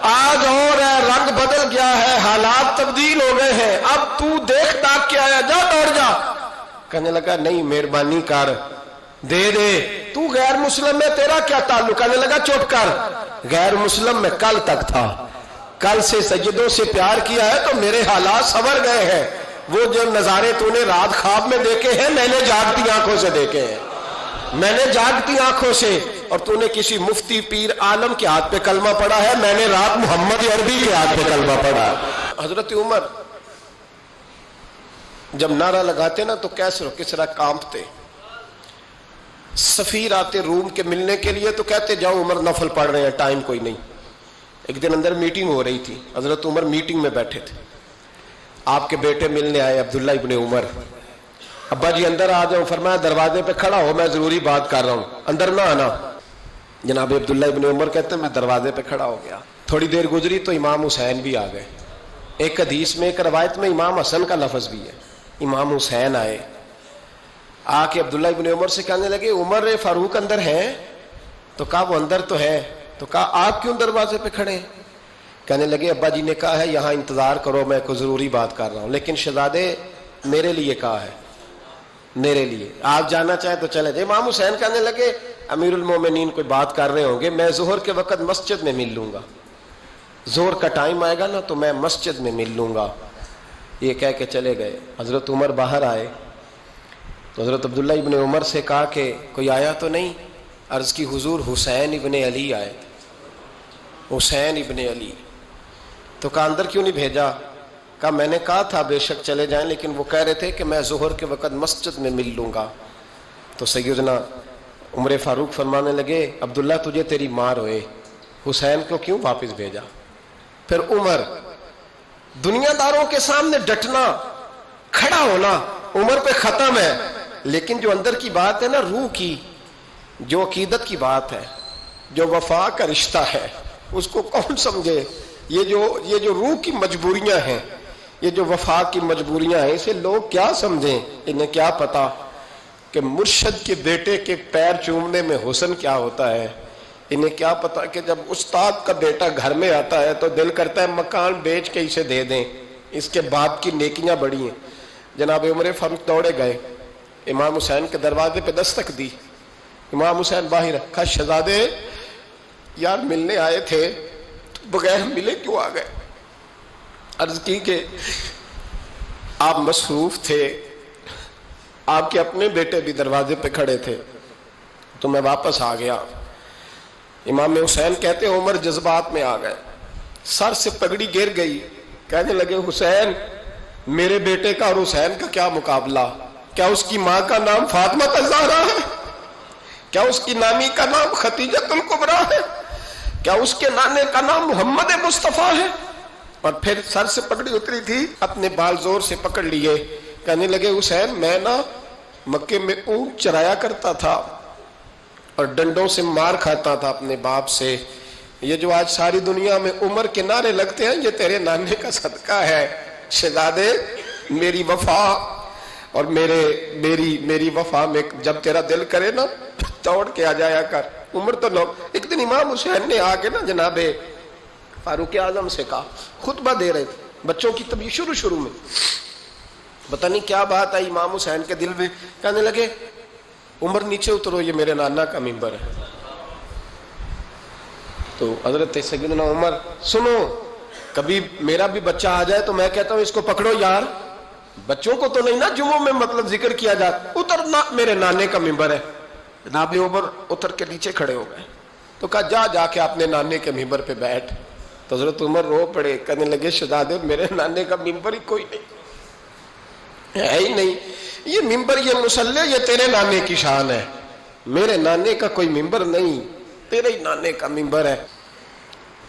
آج اور ہے، رنگ بدل گیا ہے، حالات تبدیل ہو گئے ہیں، اب تو دیکھ تاک کے آیا، جا دوڑ جا۔ کہنے لگا نہیں مہربانی کر، دے دے، تو غیر مسلم میں تیرا کیا تعلق؟ کہنے لگا چپ کر، غیر مسلم میں کل تک تھا، کل سے سجدوں سے پیار کیا ہے تو میرے حالات سنور گئے ہیں، وہ جو نظارے تو نے رات خواب میں دیکھے ہیں میں نے جاگتی آنکھوں سے دیکھے ہیں، میں نے جاگتی آنکھوں سے، اور تو نے کسی مفتی پیر عالم کے ہاتھ پہ کلمہ پڑھا ہے، میں نے رات محمد عربی کے ہاتھ پہ کلمہ پڑھا ہے۔ حضرت عمر جب نعرہ لگاتے نا تو کیسر و کسرا کانپتے، سفیر آتے روم کے ملنے کے لیے تو کہتے جاؤ عمر نفل پڑھ رہے ہیں، ٹائم کوئی نہیں۔ ایک دن اندر میٹنگ ہو رہی تھی، حضرت عمر میٹنگ میں بیٹھے تھے آپ کے بیٹے ملنے آئے عبداللہ ابن عمر. ابا جی اندر آ جاؤ. فرمایا دروازے پہ کھڑا ہو, میں ضروری بات کر رہا ہوں, اندر نہ آنا. جناب عبداللہ ابن عمر کہتے ہیں میں دروازے پہ کھڑا ہو گیا. تھوڑی دیر گزری تو امام حسین بھی آ گئے. ایک حدیث میں, ایک روایت میں امام حسن کا لفظ بھی ہے. امام حسین آئے, آ کے عبداللہ ابن عمر سے کہنے لگے عمر فاروق اندر ہیں؟ تو کہا وہ اندر تو ہے. تو کہا آپ کیوں دروازے پہ کھڑے ہیں؟ کہنے لگے ابا جی نے کہا ہے یہاں انتظار کرو, میں کوئی ضروری بات کر رہا ہوں. لیکن شہزادے میرے لیے کہا ہے, میرے لیے, آپ جانا چاہیں تو چلے جائیں. امام حسین کہنے لگے امیر المومنین کوئی بات کر رہے ہوں گے, میں ظہر کے وقت مسجد میں مل لوں گا, ظہر کا ٹائم آئے گا نا تو میں مسجد میں مل لوں گا. یہ کہہ کے چلے گئے. حضرت عمر باہر آئے تو حضرت عبداللہ ابن عمر سے کہا کہ کوئی آیا تو نہیں؟ عرض کی حضور حسین ابن علی آئے. حسین ابن علی. تو کہا اندر کیوں نہیں بھیجا؟ کہا میں نے کہا تھا بے شک چلے جائیں, لیکن وہ کہہ رہے تھے کہ میں ظہر کے وقت مسجد میں مل لوں گا. تو سیدنا عمر فاروق فرمانے لگے عبداللہ تجھے تیری مار ہوئے, حسین کو کیوں واپس بھیجا؟ پھر عمر, دنیا داروں کے سامنے ڈٹنا, کھڑا ہونا عمر پہ ختم ہے, لیکن جو اندر کی بات ہے نا, روح کی, جو عقیدت کی بات ہے, جو وفا کا رشتہ ہے, اس کو کون سمجھے؟ یہ جو روح کی مجبوریاں ہیں, یہ جو وفا کی مجبوریاں ہیں, اسے لوگ کیا سمجھیں؟ انہیں کیا پتا کہ مرشد کے بیٹے کے پیر چومنے میں حسن کیا ہوتا ہے. انہیں کیا پتا کہ جب استاد کا بیٹا گھر میں آتا ہے تو دل کرتا ہے مکان بیچ کے اسے دے دیں, اس کے باپ کی نیکیاں بڑی ہیں. جناب عمر فاروق دوڑے گئے, امام حسین کے دروازے پہ دستک دی. امام حسین باہر رکھا, شہزادے یار ملنے آئے تھے, بغیر ملے کیوں آ گئے؟ عرض کی کہ آپ مصروف تھے, آپ کے اپنے بیٹے بھی دروازے پہ کھڑے تھے, تو میں واپس آ گیا. امام حسین کہتے ہیں عمر جذبات میں آ گئے, سر سے پگڑی گر گئی. کہنے لگے حسین میرے بیٹے کا اور حسین کا کیا مقابلہ؟ کیا اس کی ماں کا نام فاطمہ الزہرا ہے؟ کیا اس کی نانی کا نام ختیجۃ الکبریٰ ہے؟ کیا اس کے نانے کا نام محمد مصطفیٰ ہے؟ اور پھر سر سے پگڑی اتری تھی, اپنے بال زور سے پکڑ لیے. کہنے لگے حسین میں نا مکے میں اونٹ چرایا کرتا تھا اور ڈنڈوں سے مار کھاتا تھا اپنے باپ سے. یہ جو آج ساری دنیا میں عمر کے نعرے لگتے ہیں, یہ تیرے نانے کا صدقہ ہے. شہزادے میری وفا اور میری وفا میں جب تیرا دل کرے نا دوڑ کے آ جایا کر. عمر تو لوگ, ایک دن امام حسین نے آ کے نا جناب فاروق اعظم سے کہا, خطبہ دے رہے تھے بچوں کی طبیعت شروع میں, پتہ نہیں کیا بات آئی امام حسین کے دل میں. کہنے لگے عمر نیچے اترو, یہ میرے نانا کا ممبر ہے. تو حضرت سیدنا عمر, سنو کبھی میرا بھی بچہ آ جائے تو میں کہتا ہوں اس کو پکڑو یار, بچوں کو تو نہیں نا جمعوں میں مطلب ذکر کیا جاتا, اترنا میرے نانے کا ممبر ہے. جناب عمر اتر کے نیچے کھڑے ہو گئے. تو کہا جا کے اپنے نانے کے ممبر پہ بیٹھ. تو حضرت عمر رو پڑے, کہنے لگے شہزادے میرے نانے کا ممبر ہی کوئی نہیں ہے ہی نہیں, یہ ممبر یہ مصلی یہ تیرے نانے کی شان ہے, میرے نانے کا کوئی ممبر نہیں, تیرے ہی نانے کا ممبر ہے.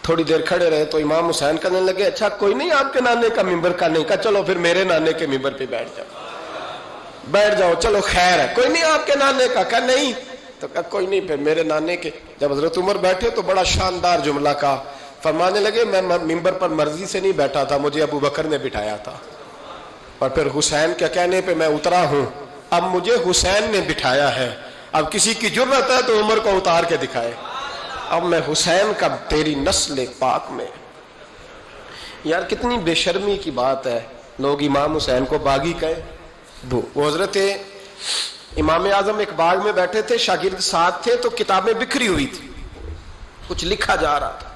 تھوڑی دیر کھڑے رہے تو امام حسین کہنے لگے اچھا کوئی نہیں آپ کے نانے کا ممبر کا نہیں. کہا چلو پھر میرے نانے کے ممبر پہ بیٹھ جاؤ, چلو خیر ہے, کوئی نہیں آپ کے نانے کا. کہا نہیں. تو کہا کوئی نہیں پھر میرے نانے کے. جب حضرت عمر بیٹھے تو بڑا شاندار جملہ کہا, فرمانے لگے میں ممبر پر مرضی سے نہیں بیٹھا تھا, مجھے ابو بکر نے بٹھایا تھا, اور پھر حسین کے کہنے پہ میں اترا ہوں, اب مجھے حسین نے بٹھایا ہے, اب کسی کی جرأت ہے تو عمر کو اتار کے دکھائے, اب میں حسین کا تیری نسل پاک میں. یار کتنی بے شرمی کی بات ہے, لوگ امام حسین کو باغی کہیں. وہ حضرت امام اعظم ایک باغ میں بیٹھے تھے, شاگرد ساتھ تھے, تو کتابیں بکھری ہوئی تھی, کچھ لکھا جا رہا تھا.